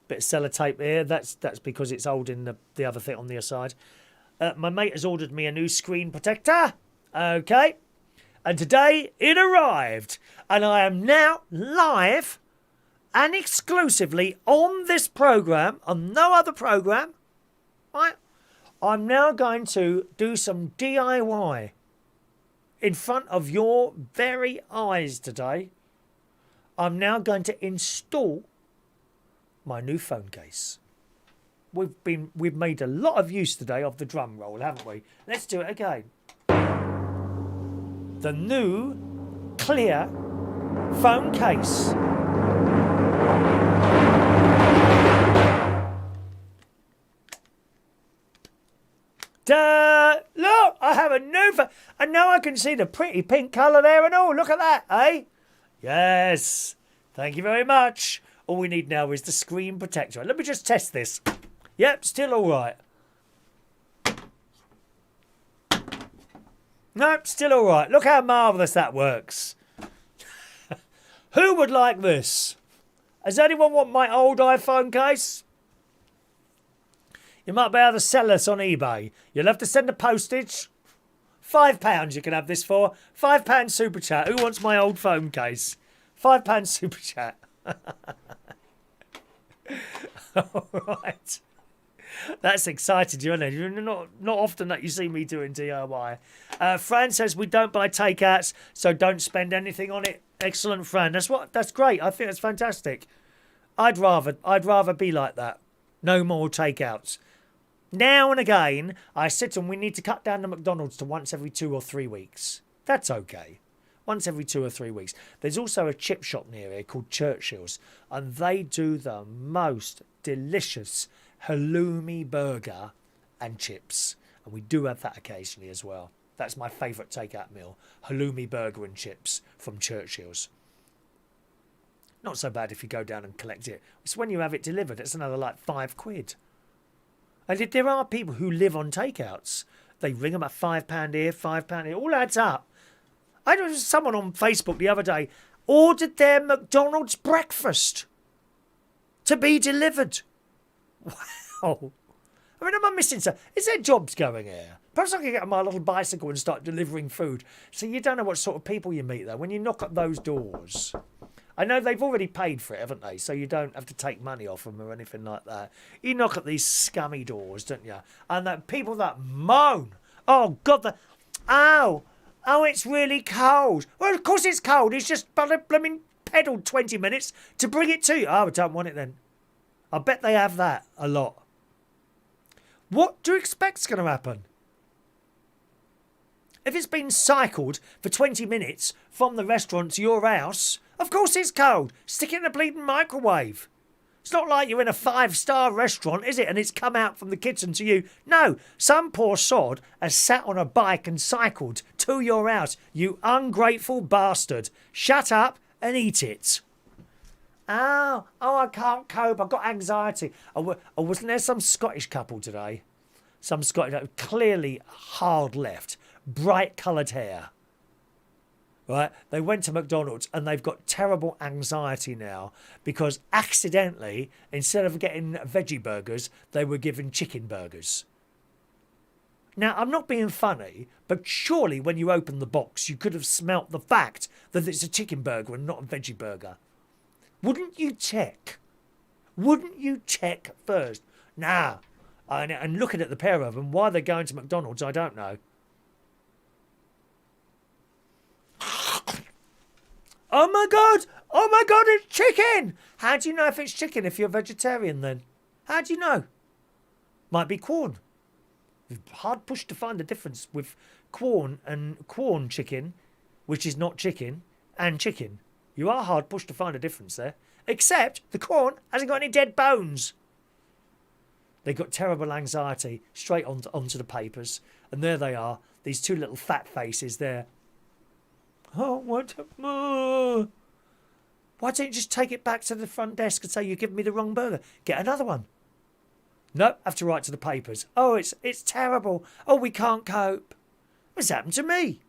Bit of sellotape here. That's because it's holding the other thing on the other side. My mate has ordered me a new screen protector. Okay? And today it arrived. And I am now live and exclusively on this programme, on no other programme. Right? I'm now going to do some DIY in front of your very eyes today. I'm now going to install my new phone case. We've made a lot of use today of the drum roll, haven't we? Let's do it again. The new clear phone case. Look, I have a new phone. And now I can see the pretty pink colour there and all. Look at that, eh? Yes. Thank you very much. All we need now is the screen protector. Let me just test this. Yep, still all right. Nope, still all right. Look how marvellous that works. Who would like this? Does anyone want my old iPhone case? You might be able to sell this on eBay. You'll have to send the postage. £5 you can have this for. £5 super chat. Who wants my old phone case? £5 super chat. All right. That's exciting, isn't it? Not often that you see me doing DIY. Fran says we don't buy takeouts, so don't spend anything on it. Excellent, Fran. That's great. I think that's fantastic. I'd rather be like that. No more takeouts. Now and again, I sit and we need to cut down the McDonald's to once every 2 or 3 weeks. That's okay. Once every 2 or 3 weeks. There's also a chip shop near here called Churchill's, and they do the most delicious halloumi burger and chips. And we do have that occasionally as well. That's my favourite takeout meal. Halloumi burger and chips from Churchill's. Not so bad if you go down and collect it. It's when you have it delivered, it's another like £5. And if there are people who live on takeouts, they ring them at £5 here, £5 here. All adds up. I know someone on Facebook the other day ordered their McDonald's breakfast to be delivered. Wow. I mean, am I missing something? Is there jobs going here? Perhaps I could get on my little bicycle and start delivering food. So you don't know what sort of people you meet, though, when you knock at those doors. I know they've already paid for it, haven't they? So you don't have to take money off them or anything like that. You knock at these scummy doors, don't you? And the people that moan. Oh, God. Oh, it's really cold. Well, of course it's cold. It's just blooming pedalled 20 minutes to bring it to you. Oh, I don't want it then. I bet they have that a lot. What do you expect's going to happen? If it's been cycled for 20 minutes from the restaurant to your house, of course it's cold. Stick it in a bleeding microwave. It's not like you're in a 5-star restaurant, is it? And it's come out from the kitchen to you. No, some poor sod has sat on a bike and cycled to your house. You ungrateful bastard. Shut up and eat it. Oh, I can't cope. I've got anxiety. Oh, wasn't there some Scottish couple today? Some Scottish, clearly hard left, bright coloured hair. Right? They went to McDonald's and they've got terrible anxiety now because accidentally, instead of getting veggie burgers, they were given chicken burgers. Now, I'm not being funny, but surely when you open the box, you could have smelt the fact that it's a chicken burger and not a veggie burger. Wouldn't you check? Wouldn't you check first? Nah. And looking at the pair of them, why they're going to McDonald's, I don't know. Oh my God! Oh my God, it's chicken! How do you know if it's chicken if you're vegetarian then? How do you know? Might be corn. Hard push to find the difference with corn and corn chicken, which is not chicken, and chicken. You are hard pushed to find a difference there. Except the corn hasn't got any dead bones. They've got terrible anxiety straight onto the papers. And there they are, these two little fat faces there. Oh, what? Why don't you just take it back to the front desk and say you give me the wrong burger? Get another one. Nope, have to write to the papers. Oh, it's terrible. Oh, we can't cope. It's happened to me.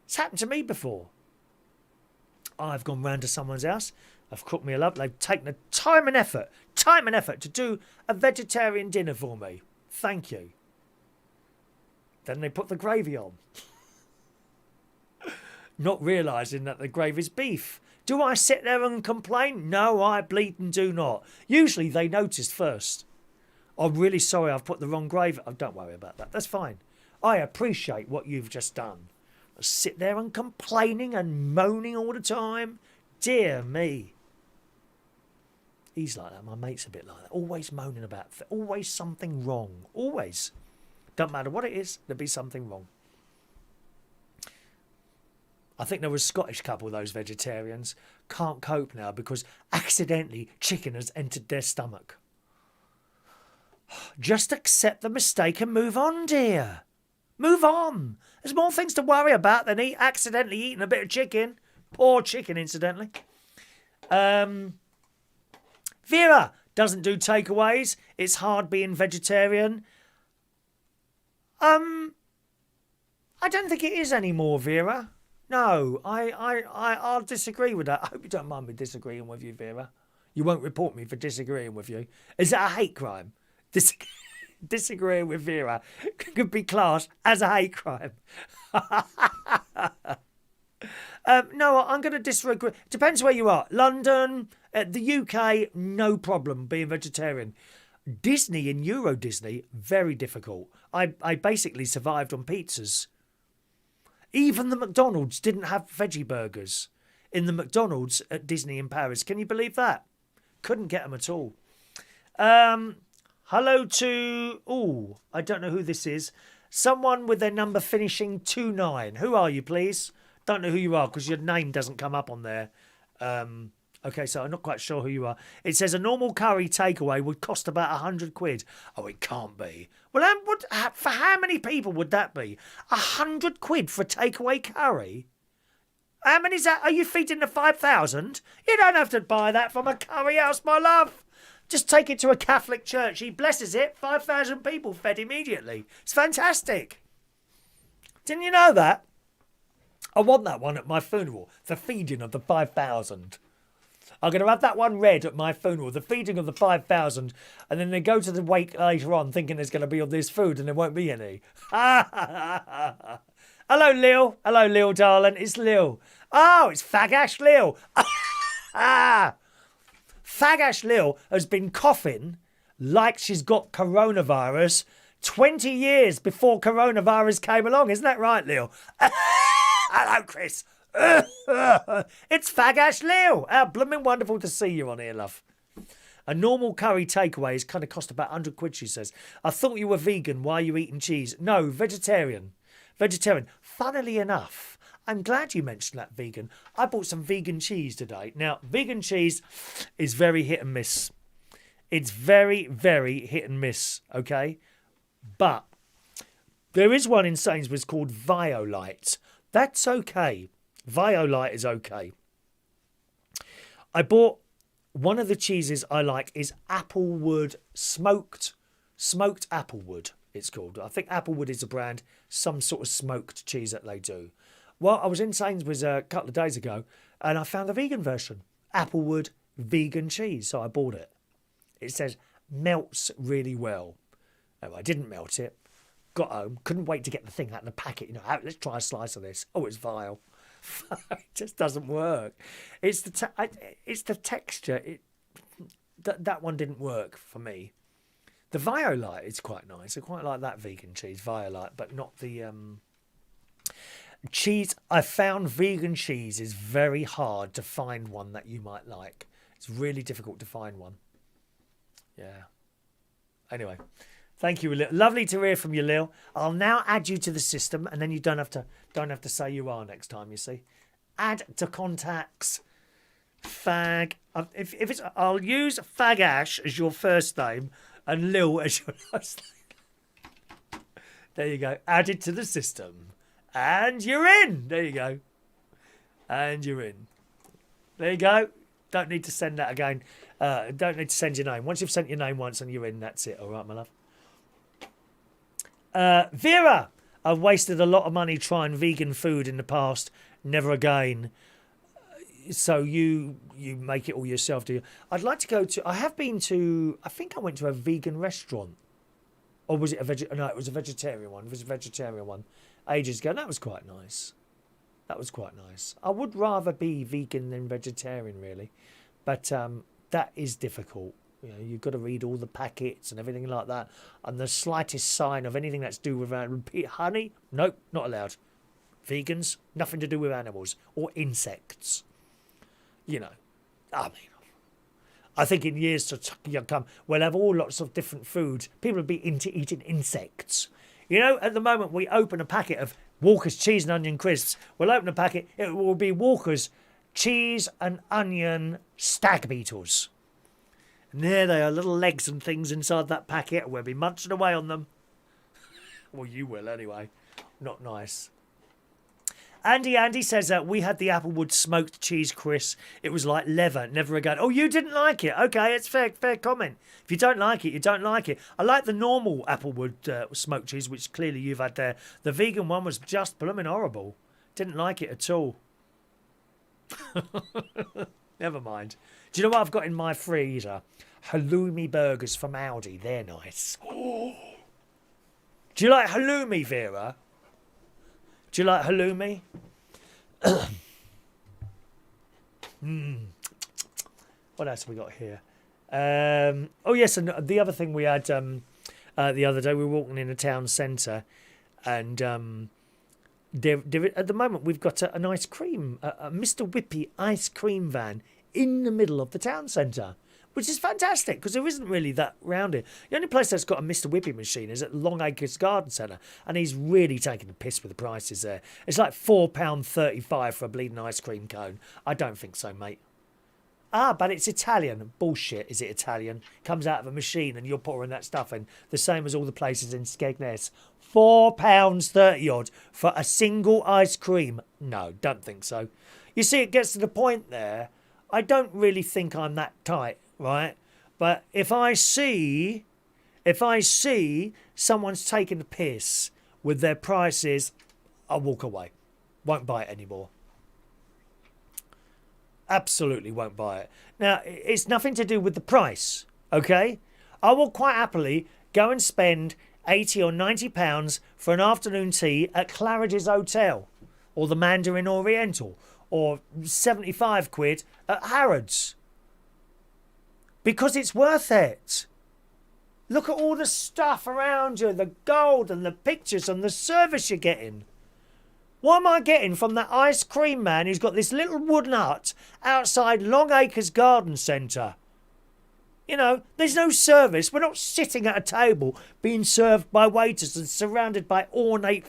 It's happened to me before. I've gone round to someone's house. I've cooked me a lunch. They've taken the time and effort to do a vegetarian dinner for me. Thank you. Then they put the gravy on. not realising that the gravy is beef. Do I sit there and complain? No, I bleed and do not. Usually they notice first. I'm really sorry I've put the wrong gravy. Oh, don't worry about that. That's fine. I appreciate what you've just done. Sit there and complaining and moaning all the time. Dear me. He's like that. My mate's a bit like that. Always moaning about always something wrong. Always. Don't matter what it is, there'll be something wrong. I think there was a Scottish couple, those vegetarians. Can't cope now because accidentally chicken has entered their stomach. Just accept the mistake and move on, dear. Move on. There's more things to worry about than accidentally eating a bit of chicken. Poor chicken, incidentally. Vera doesn't do takeaways. It's hard being vegetarian. I don't think it is anymore, Vera. No, I'll disagree with that. I hope you don't mind me disagreeing with you, Vera. You won't report me for disagreeing with you. Is that a hate crime? Disagreeing with Vera could be classed as a hate crime. No, I'm going to disagree. Depends where you are. London, the UK, no problem being vegetarian. Disney and Euro Disney, very difficult. I basically survived on pizzas. Even the McDonald's didn't have veggie burgers in the McDonald's at Disney in Paris. Can you believe that? Couldn't get them at all. Hello to... Oh, I don't know who this is. Someone with their number finishing 29. Who are you, please? Don't know who you are because your name doesn't come up on there. Okay, so I'm not quite sure who you are. It says a normal curry takeaway would cost about 100 quid. Oh, it can't be. Well, for how many people would that be? 100 quid for a takeaway curry? How many is that? Are you feeding the 5,000? You don't have to buy that from a curry house, my love. Just take it to a Catholic church. He blesses it. 5,000 people fed immediately. It's fantastic. Didn't you know that? I want that one at my funeral. The feeding of the 5,000. I'm going to have that one read at my funeral, the feeding of the 5,000, and then they go to the wake later on thinking there's going to be all this food and there won't be any. Hello, Lil. Hello, Lil, darling. It's Lil. Oh, it's Fagash Lil. Fagash Lil has been coughing like she's got coronavirus 20 years before coronavirus came along. Isn't that right, Lil? Hello, Chris. It's Fagash Lil. How blooming wonderful to see you on here, love. A normal curry takeaway is kind of cost about 100 quid, she says. I thought you were vegan. Why are you eating cheese? No, vegetarian. Vegetarian. Funnily enough, I'm glad you mentioned that vegan. I bought some vegan cheese today. Now, vegan cheese is very hit and miss. It's very, very hit and miss, okay? But there is one in Sainsbury's called Violite. That's okay. Violite is okay. I bought one of the cheeses I like is Applewood smoked Applewood. It's called. I think Applewood is a brand, some sort of smoked cheese that they do. Well, I was in Sainsbury's a couple of days ago and I found the vegan version, Applewood vegan cheese. So I bought it. It says melts really well. Oh, I didn't melt it. Got home, couldn't wait to get the thing out of the packet. You know, let's try a slice of this. Oh, it's vile. It just doesn't work. It's the texture. That one didn't work for me. The Violite is quite nice. I quite like that vegan cheese, Violite, but not the cheese. I found vegan cheese is very hard to find one that you might like. It's really difficult to find one. Yeah. Anyway. Thank you, Lil. Lovely to hear from you, Lil. I'll now add you to the system, and then you don't have to say you are next time. You see, add to contacts. Fag. If it's, I'll use Fagash as your first name and Lil as your last name. There you go. Added to the system, and you're in. There you go. And you're in. There you go. Don't need to send that again. Don't need to send your name. Once you've sent your name once and you're in, that's it. All right, my love. Vera, I've wasted a lot of money trying vegan food in the past. Never again. So you make it all yourself, do you? I'd like to go to... I have been to... I think I went to a vegan restaurant. Or was it a no, it was a vegetarian one. It was a vegetarian one ages ago. That was quite nice. That was quite nice. I would rather be vegan than vegetarian, really. But that is difficult. You know, you've got to read all the packets and everything like that. And the slightest sign of anything that's to do with repeat honey, nope, not allowed. Vegans, nothing to do with animals or insects. You know, I mean, I think in years to come, we'll have all lots of different foods. People will be into eating insects. You know, at the moment, we open a packet of Walker's cheese and onion crisps. We'll open a packet, it will be Walker's cheese and onion stag beetles. And there they are, little legs and things inside that packet. We'll be munching away on them. Well, you will anyway. Not nice. Andy says that we had the Applewood smoked cheese crisp. It was like leather, never again. Oh, you didn't like it? Okay, it's fair comment. If you don't like it, you don't like it. I like the normal Applewood smoked cheese, which clearly you've had there. The vegan one was just blooming horrible. Didn't like it at all. Never mind. Do you know what I've got in my freezer? Halloumi burgers from Aldi. They're nice. Oh. Do you like halloumi, Vera? Do you like halloumi? What else have we got here? Oh, yes, and the other thing we had the other day, we were walking in a town centre, and at the moment we've got an ice cream, a Mr. Whippy ice cream van in the middle of the town centre, which is fantastic because there isn't really that round it. The only place that's got a Mr. Whippy machine is at Longacres Garden Centre, and he's really taking the piss with the prices there. It's like £4.35 for a bleeding ice cream cone. I don't think so, mate. Ah, but it's Italian. Bullshit, is it Italian? Comes out of a machine and you're pouring that stuff in. The same as all the places in Skegness. £4.30 odd for a single ice cream. No, don't think so. You see, it gets to the point there. I don't really think I'm that tight, right? But if I see someone's taking the piss with their prices, I'll walk away. Won't buy it anymore. Absolutely won't buy it. Now, it's nothing to do with the price, okay? I will quite happily go and spend £80 or £90 for an afternoon tea at Claridge's Hotel or the Mandarin Oriental or 75 quid at Harrods. Because it's worth it. Look at all the stuff around you, the gold and the pictures and the service you're getting. What am I getting from that ice cream man who's got this little wooden hut outside Longacres Garden Centre? You know, there's no service. We're not sitting at a table being served by waiters and surrounded by ornate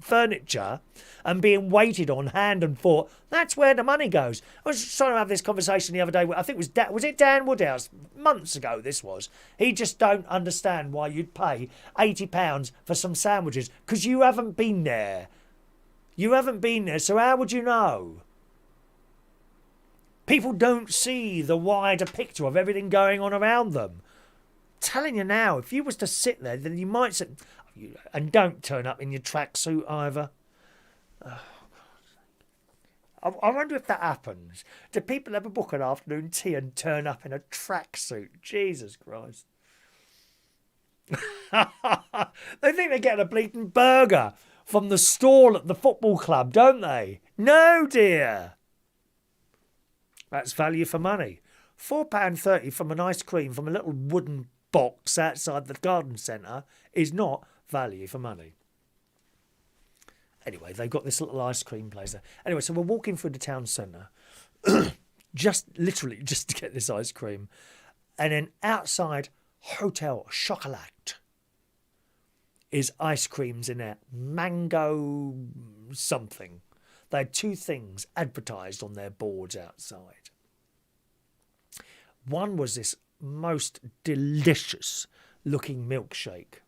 furniture and being waited on hand and foot. That's where the money goes. I was trying to have this conversation the other day. I think it was it Dan Woodhouse? Months ago this was. He just don't understand why you'd pay £80 for some sandwiches because you haven't been there. You haven't been there, so how would you know? People don't see the wider picture of everything going on around them. I'm telling you now, if you was to sit there, then you might sit... And don't turn up in your tracksuit either. I wonder if that happens. Do people ever book an afternoon tea and turn up in a tracksuit? Jesus Christ. They think they're getting a bleeding burger from the stall at the football club, don't they? No, dear. That's value for money. £4.30 from an ice cream from a little wooden box outside the garden centre is not value for money. Anyway, they've got this little ice cream place there. Anyway, so we're walking through the town centre, literally just to get this ice cream. And then outside Hotel Chocolat is ice creams in there. Mango something. They had two things advertised on their boards outside. One was this most delicious looking milkshake.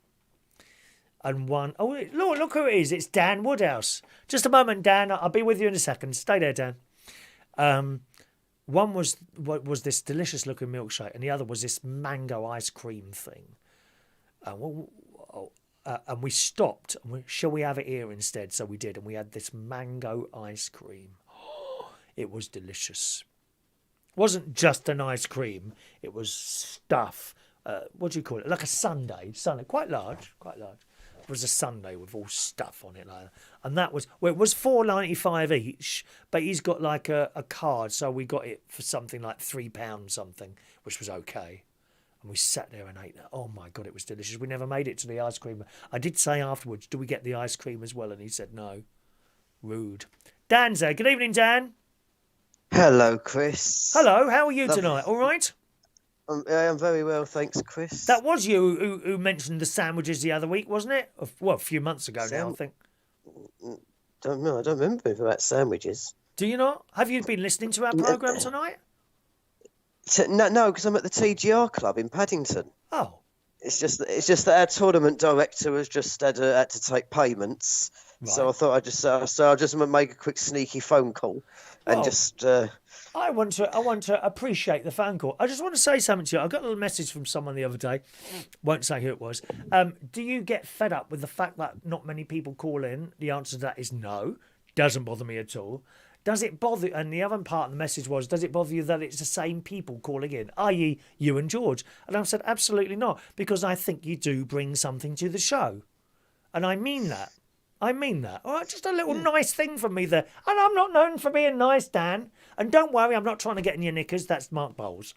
And one, oh, look who it is. It's Dan Woodhouse. Just a moment, Dan. I'll be with you in a second. Stay there, Dan. One was this delicious looking milkshake, and the other was this mango ice cream thing. And we stopped. Shall we have it here instead? So we did, and we had this mango ice cream. It was delicious. It wasn't just an ice cream. It was stuff. What do you call it? Like a sundae. Quite large. was a sundae with all stuff on it like that. And that was, well, it was $4.95 each, but he's got like a card, so we got it for something like £3 something, which was okay. And we sat there and ate that. Oh my God, it was delicious. We never made it to the ice cream. I did say afterwards, do we get the ice cream as well? And he said no. Rude. Dan's there. Good evening, Dan. Hello, Chris. Hello, how are you tonight? All right? I'm very well, thanks, Chris. That was you who mentioned the sandwiches the other week, wasn't it? Well, a few months ago now, I think. Don't know. I don't remember anything about sandwiches. Do you not? Have you been listening to our programme tonight? No, because I'm at the TGR club in Paddington. Oh. It's just that our tournament director has just had to take payments, right. So I thought I'd just make a quick sneaky phone call, and just. I want to appreciate the phone call. I just want to say something to you. I got a little message from someone the other day. Won't say who it was. Do you get fed up with the fact that not many people call in? The answer to that is no. Doesn't bother me at all. Does it bother? And the other part of the message was, does it bother you that it's the same people calling in, i.e. you and George? And I've said absolutely not, because I think you do bring something to the show. And I mean that. All right, just a little nice thing from me there. And I'm not known for being nice, Dan. And don't worry, I'm not trying to get in your knickers. That's Mark Bowles.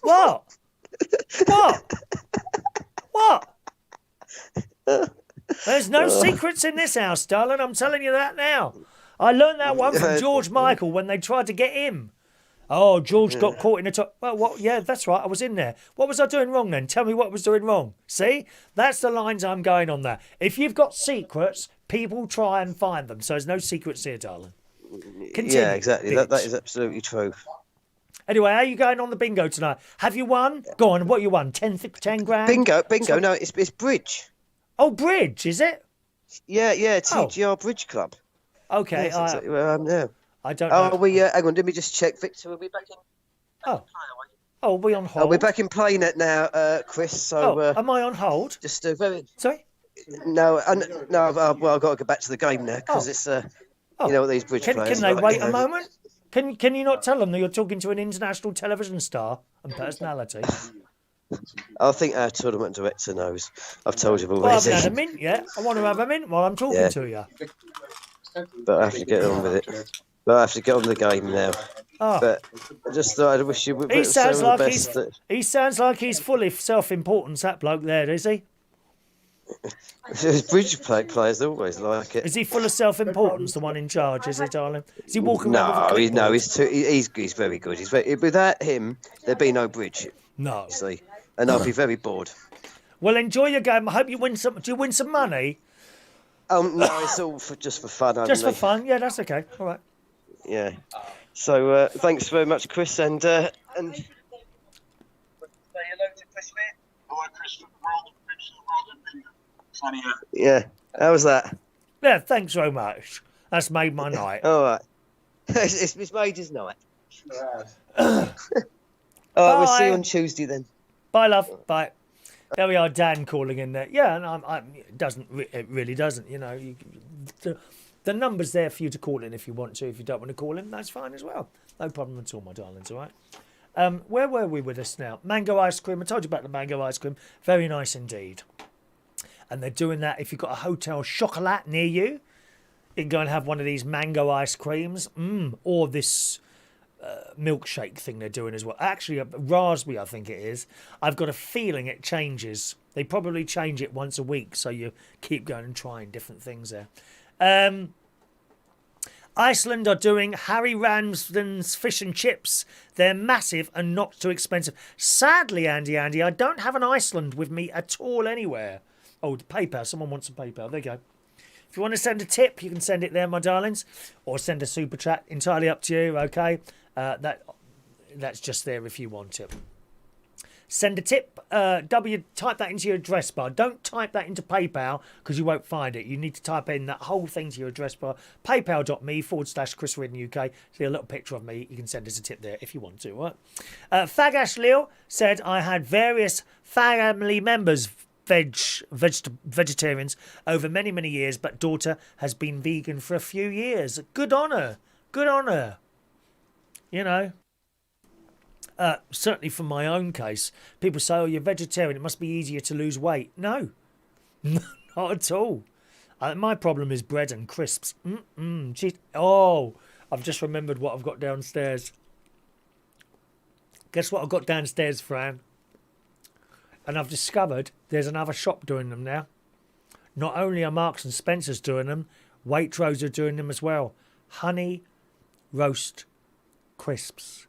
What? There's no secrets in this house, darling. I'm telling you that now. I learned that one from George Michael when they tried to get him. Oh, George got caught in the top. Well, what? Yeah, that's right. I was in there. What was I doing wrong then? Tell me what I was doing wrong. See? That's the lines I'm going on there. If you've got secrets, people try and find them. So there's no secrets here, darling. Continue, yeah, exactly. That is absolutely true. Anyway, how are you going on the bingo tonight? Have you won? Go on. What you won? 10 grand? Bingo. No, it's bridge. Oh, bridge, is it? Yeah. TGR Bridge Club. Okay. Yes, exactly where I am now. I don't know. Hang on, let me just check. Victor, are we back in? Oh, are we on hold? We're back in PlayNet now, Chris. So, am I on hold? Just very. Sorry. No. Well, I've got to go back to the game now because it's you know what these bridge players. Can they wait a moment? Can you not tell them that you're talking to an international television star and personality? I think our tournament director knows. I've told you already. Well, I haven't had a mint yet. I want to have a mint while I'm talking to you. But I have to get on with it. But I have to get on the game now. Oh. But I just thought I'd wish you. He sounds like he's fully self-importance. That bloke there, does he? Bridge players always like it. Is he full of self-importance? The one in charge, is he, darling? Is he walking around with a clipboard? He's very good. Without him, there'd be no bridge. No. See, and I'll be very bored. Well, enjoy your game. I hope you win some. Do you win some money? No, it's all just for fun. Just for fun? Yeah, that's okay. All right. Yeah. So thanks very much, Chris, and say hello to Chris. Hello, Chris. World bingo. Funny. Yeah. How was that? Yeah, thanks very much. That's made my night. All right. It's made his night. Bye. We'll see you on Tuesday then. Bye, love. Bye. There we are, Dan calling in there. Yeah, and it really doesn't. You know, the number's there for you to call in if you want to. If you don't want to call in, that's fine as well. No problem at all, my darlings. All right. Where were we with this now? Mango ice cream. I told you about the mango ice cream. Very nice indeed. And they're doing that if you've got a Hotel Chocolat near you. You can go and have one of these mango ice creams. Or this milkshake thing they're doing as well. Actually, a raspberry, I think it is. I've got a feeling it changes. They probably change it once a week, so you keep going and trying different things there. Iceland are doing Harry Ramsden's fish and chips. They're massive and not too expensive. Sadly, Andy, I don't have an Iceland with me at all anywhere. Oh, the PayPal. Someone wants a PayPal. There you go. If you want to send a tip, you can send it there, my darlings, or send a super chat. Entirely up to you. Okay, that's just there if you want it. Send a tip. Type that into your address bar. Don't type that into PayPal because you won't find it. You need to type in that whole thing to your address bar. PayPal.me/Chris Ridden UK. See a little picture of me. You can send us a tip there if you want to. Right? Fagash Lil said I had various family members vegetarians over many years, but daughter has been vegan for a few years. Good on her. You know. Certainly from my own case, people say, oh, you're vegetarian, it must be easier to lose weight. No, not at all. My problem is bread and crisps. Oh, I've just remembered what I've got downstairs. Guess what I've got downstairs, Fran? And I've discovered there's another shop doing them now. Not only are Marks and Spencer's doing them, Waitrose are doing them as well. Honey roast crisps.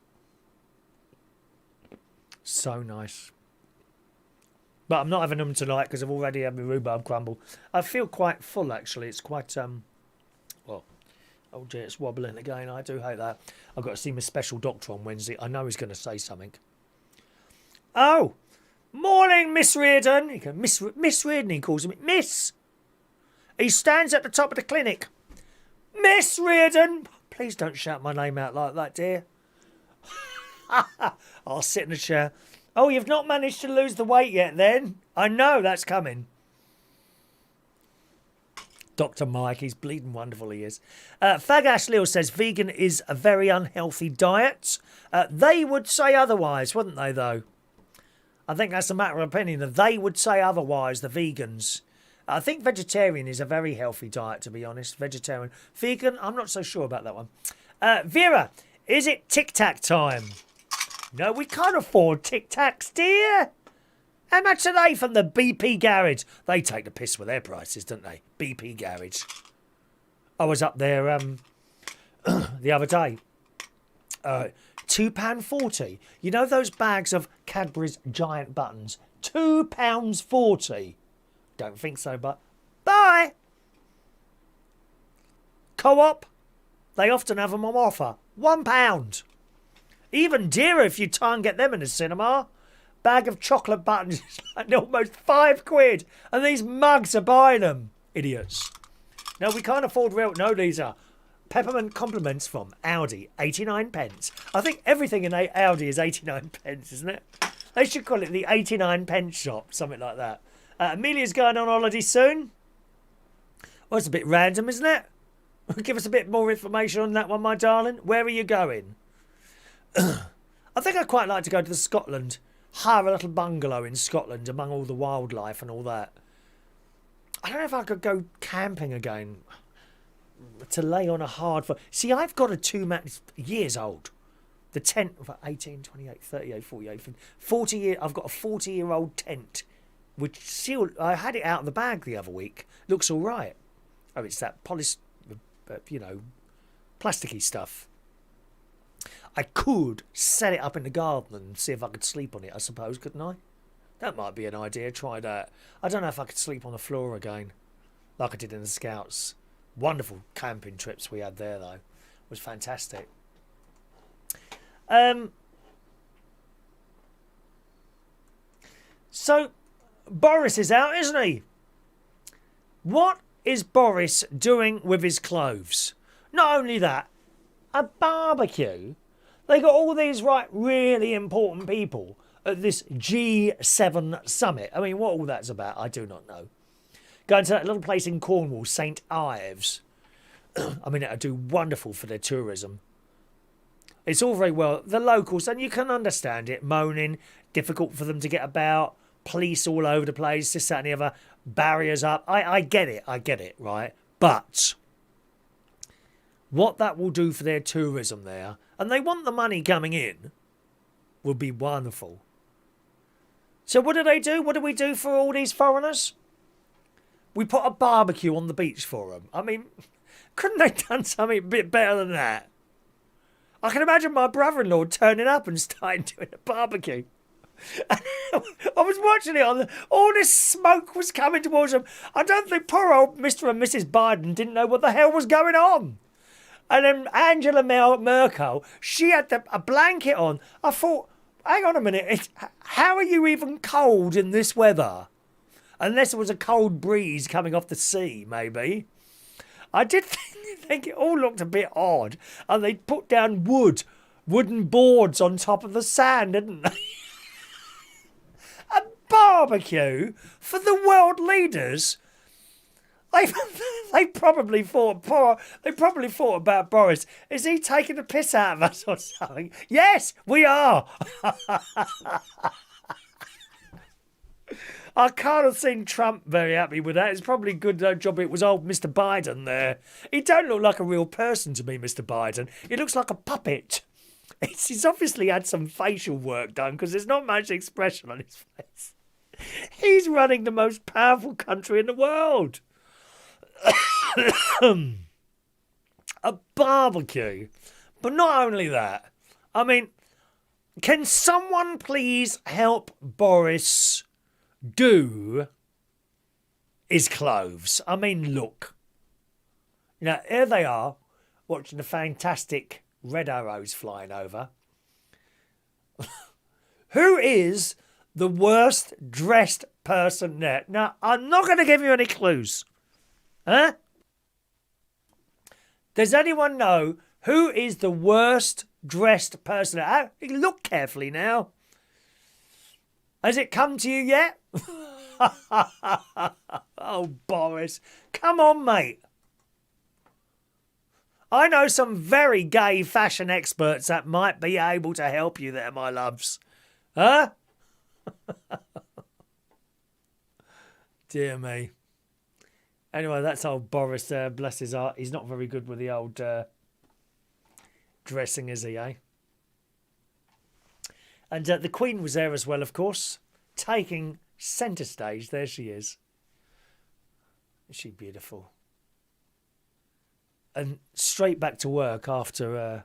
So nice. But I'm not having them tonight because I've already had my rhubarb crumble. I feel quite full, actually. It's quite, well, oh dear, it's wobbling again. I do hate that. I've got to see my special doctor on Wednesday. I know he's going to say something. Oh, morning, Miss Reardon. He goes, Miss Reardon, he calls me. Miss. He stands at the top of the clinic. Miss Reardon. Please don't shout my name out like that, dear. I'll sit in a chair. Oh, you've not managed to lose the weight yet then? I know that's coming. Dr. Mike, he's bleeding wonderful, he is. Fag Ash Lil says vegan is a very unhealthy diet. They would say otherwise, wouldn't they, though? I think that's a matter of opinion. They would say otherwise, the vegans. I think vegetarian is a very healthy diet, to be honest. Vegetarian. Vegan, I'm not so sure about that one. Vera, is it Tic Tac time? No, we can't afford Tic Tacs, dear. How much are they from the BP Garage? They take the piss with their prices, don't they? BP Garage. I was up there the other day. £2.40. You know those bags of Cadbury's giant buttons? £2.40. Don't think so, but bye. Co-op. They often have them on offer. £1. Even dearer if you try and get them in the cinema. Bag of chocolate buttons is like almost £5. And these mugs are buying them. Idiots. No, we can't afford real... No, these are peppermint compliments from Aldi. 89 pence. I think everything in Aldi is 89 pence, isn't it? They should call it the 89 pence shop. Something like that. Amelia's going on holiday soon. Well, it's a bit random, isn't it? Give us a bit more information on that one, my darling. Where are you going? I think I'd quite like to go to Scotland. Hire a little bungalow in Scotland among all the wildlife and all that. I don't know if I could go camping again. To lay on a hard... See, I've got a two-man... It's years old. The tent... 18, 28, 38, 48, 40 year... I've got a 40-year-old tent. Which sealed... I had it out of the bag the other week. Looks all right. Oh, it's that polished... plasticky stuff. I could set it up in the garden and see if I could sleep on it, I suppose, couldn't I? That might be an idea. Try that. I don't know if I could sleep on the floor again, like I did in the Scouts. Wonderful camping trips we had there, though. It was fantastic. So, Boris is out, isn't he? What is Boris doing with his clothes? Not only that, a barbecue. They got all these really important people at this G7 summit. I mean, what all that's about, I do not know. Going to that little place in Cornwall, St Ives. I mean, it'll do wonderful for their tourism. It's all very well. The locals, and you can understand it, moaning, difficult for them to get about, police all over the place, this, that and the other, barriers up. I get it, right? But what that will do for their tourism there, and they want the money coming in, will be wonderful. So what do they do? What do we do for all these foreigners? We put a barbecue on the beach for them. I mean, couldn't they done something a bit better than that? I can imagine my brother-in-law turning up and starting doing a barbecue. I was watching it all this smoke was coming towards them. I don't think poor old Mr. and Mrs. Biden didn't know what the hell was going on. And then Angela Merkel, she had a blanket on. I thought, hang on a minute, how are you even cold in this weather? Unless it was a cold breeze coming off the sea, maybe. I did think it all looked a bit odd. And they put down wooden boards on top of the sand, didn't they? A barbecue for the world leaders. They probably thought about Boris. Is he taking the piss out of us or something? Yes, we are. I can't have seen Trump very happy with that. It's probably a good job it was old Mr. Biden there. He don't look like a real person to me, Mr. Biden. He looks like a puppet. He's obviously had some facial work done because there's not much expression on his face. He's running the most powerful country in the world. A barbecue. But not only that. I mean, can someone please help Boris do his clothes? I mean, look. You know, here they are, watching the fantastic red arrows flying over. Who is the worst dressed person there? Now, I'm not going to give you any clues. Huh? Does anyone know who is the worst dressed person there? Look carefully now. Has it come to you yet? Oh, Boris. Come on, mate. I know some very gay fashion experts that might be able to help you there, my loves. Huh? Dear me. Anyway, that's old Boris there. Bless his heart. He's not very good with the old dressing, is he, eh? And the Queen was there as well, of course, taking centre stage. There she is. Is she beautiful? And straight back to work after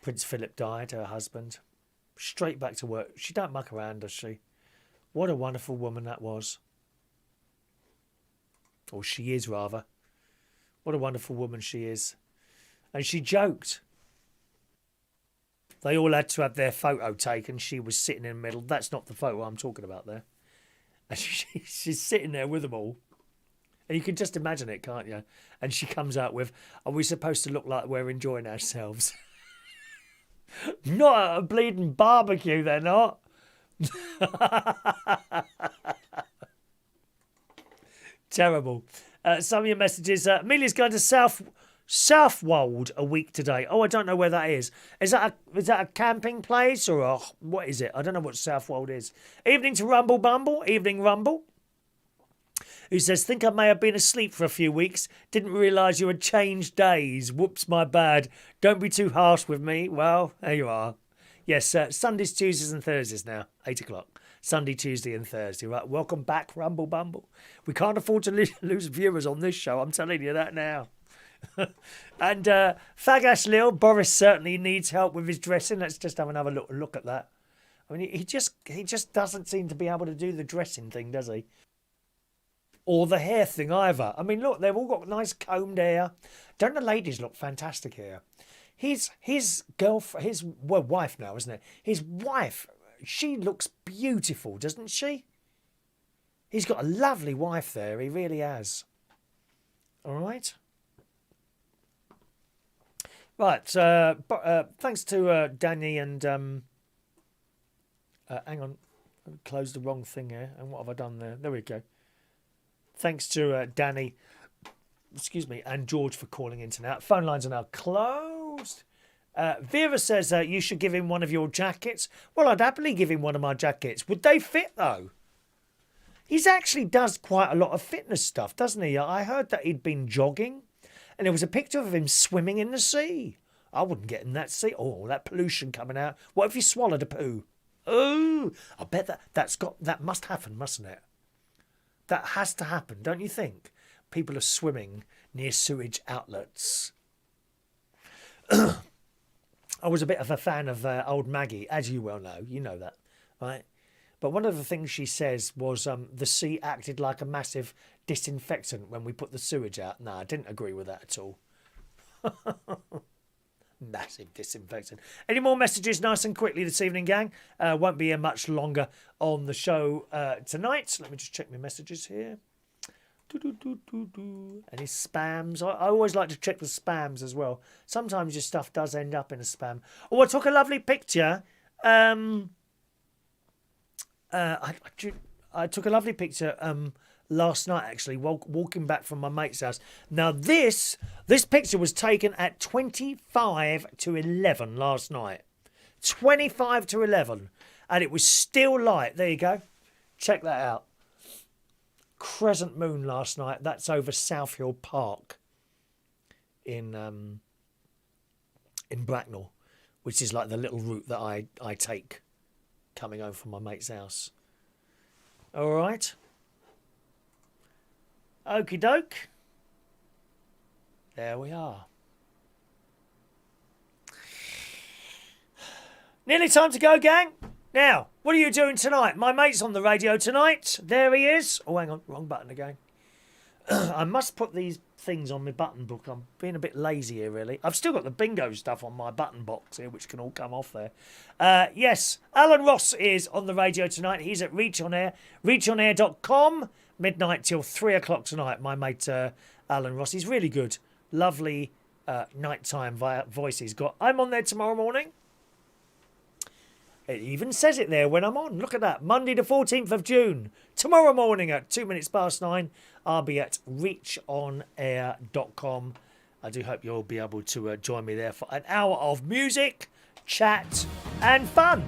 Prince Philip died, her husband. Straight back to work. She don't muck around, does she? What a wonderful woman that was. Or she is, rather. What a wonderful woman she is. And she joked. They all had to have their photo taken. She was sitting in the middle. That's not the photo I'm talking about there. And she's sitting there with them all. And you can just imagine it, can't you? And she comes out with, are we supposed to look like we're enjoying ourselves? Not at a bleeding barbecue, they're not. Terrible. Some of your messages. Amelia's going to Southwold a week today. Oh, I don't know where that is. Is that a camping place or what is it? I don't know what Southwold is. Evening to Rumble Bumble. Evening Rumble. Who says, think I may have been asleep for a few weeks. Didn't realise you had changed days. Whoops, my bad. Don't be too harsh with me. Well, there you are. Yes, Sundays, Tuesdays and Thursdays now. 8 o'clock. Sunday, Tuesday and Thursday. Right, welcome back, Rumble Bumble. We can't afford to lose viewers on this show. I'm telling you that now. And Fagash Lil, Boris certainly needs help with his dressing. Let's just have another look at that. I mean, he just doesn't seem to be able to do the dressing thing, does he? Or the hair thing either. I mean, look, they've all got nice combed hair. Don't the ladies look fantastic here? His wife now, isn't it? His wife, she looks beautiful, doesn't she? He's got a lovely wife there. He really has. All right. Right. Thanks to Danny and hang on, I closed the wrong thing here. And what have I done there? There we go. Thanks to Danny, and George for calling in tonight. Phone lines are now closed. Vera says you should give him one of your jackets. Well, I'd happily give him one of my jackets. Would they fit, though? He actually does quite a lot of fitness stuff, doesn't he? I heard that he'd been jogging, and there was a picture of him swimming in the sea. I wouldn't get in that sea. Oh, that pollution coming out. What if you swallowed a poo? Oh, I bet that must happen, mustn't it? That has to happen, don't you think? People are swimming near sewage outlets. I was a bit of a fan of old Maggie, as you well know. You know that, right? But one of the things she says was the sea acted like a massive disinfectant when we put the sewage out. No, I didn't agree with that at all. Massive disinfectant. Any more messages nice and quickly this evening, gang? Won't be here much longer on the show tonight. Let me just check my messages here. Any spams? I always like to check the spams as well. Sometimes your stuff does end up in a spam. Oh, I took a lovely picture. I took a lovely picture last night, actually, walking back from my mate's house. Now, this picture was taken at 25 to 11 last night. 25 to 11. And it was still light. There you go. Check that out. Crescent moon last night. That's over South Hill Park in Bracknell, which is like the little route that I take coming home from my mate's house. All right. Okie doke. There we are. Nearly time to go, gang. Now, what are you doing tonight? My mate's on the radio tonight. There he is. Oh, hang on. Wrong button again. I must put these things on my button book. I'm being a bit lazy here, really. I've still got the bingo stuff on my button box here, which can all come off there. Yes, Alan Ross is on the radio tonight. He's at Reach On Air, reachonair.com, midnight till 3 o'clock tonight. My mate Alan Ross, he's really good. Lovely nighttime voice he's got. I'm on there tomorrow morning. It even says it there when I'm on. Look at that. Monday the 14th of June. Tomorrow morning at 9:02, I'll be at reachonair.com. I do hope you'll be able to join me there for an hour of music, chat and fun.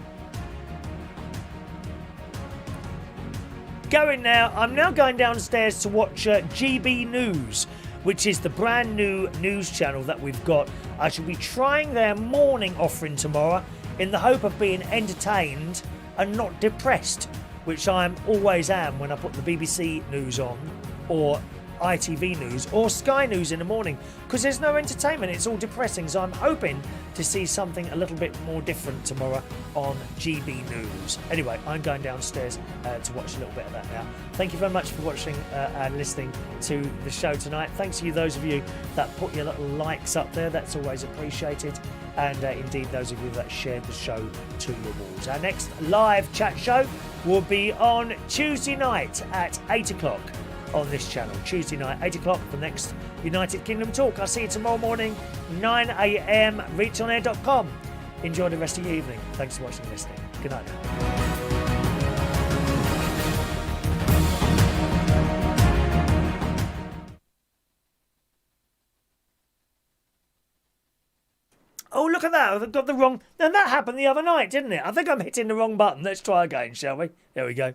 I'm now going downstairs to watch GB News, which is the brand new news channel that we've got. I shall be trying their morning offering tomorrow, in the hope of being entertained and not depressed, which I always am when I put the BBC News on, or ITV News, or Sky News in the morning, because there's no entertainment, it's all depressing. So I'm hoping to see something a little bit more different tomorrow on GB News. Anyway, I'm going downstairs to watch a little bit of that now. Thank you very much for watching and listening to the show tonight. Thanks to those of you that put your little likes up there, that's always appreciated. And indeed, those of you that shared the show to your walls. Our next live chat show will be on Tuesday night at 8 o'clock on this channel. Tuesday night, 8 o'clock, the next United Kingdom talk. I'll see you tomorrow morning, 9 a.m, reachonair.com. Enjoy the rest of your evening. Thanks for watching and listening. Good night now. Oh, look at that. I've got the wrong... Now, that happened the other night, didn't it? I think I'm hitting the wrong button. Let's try again, shall we? There we go.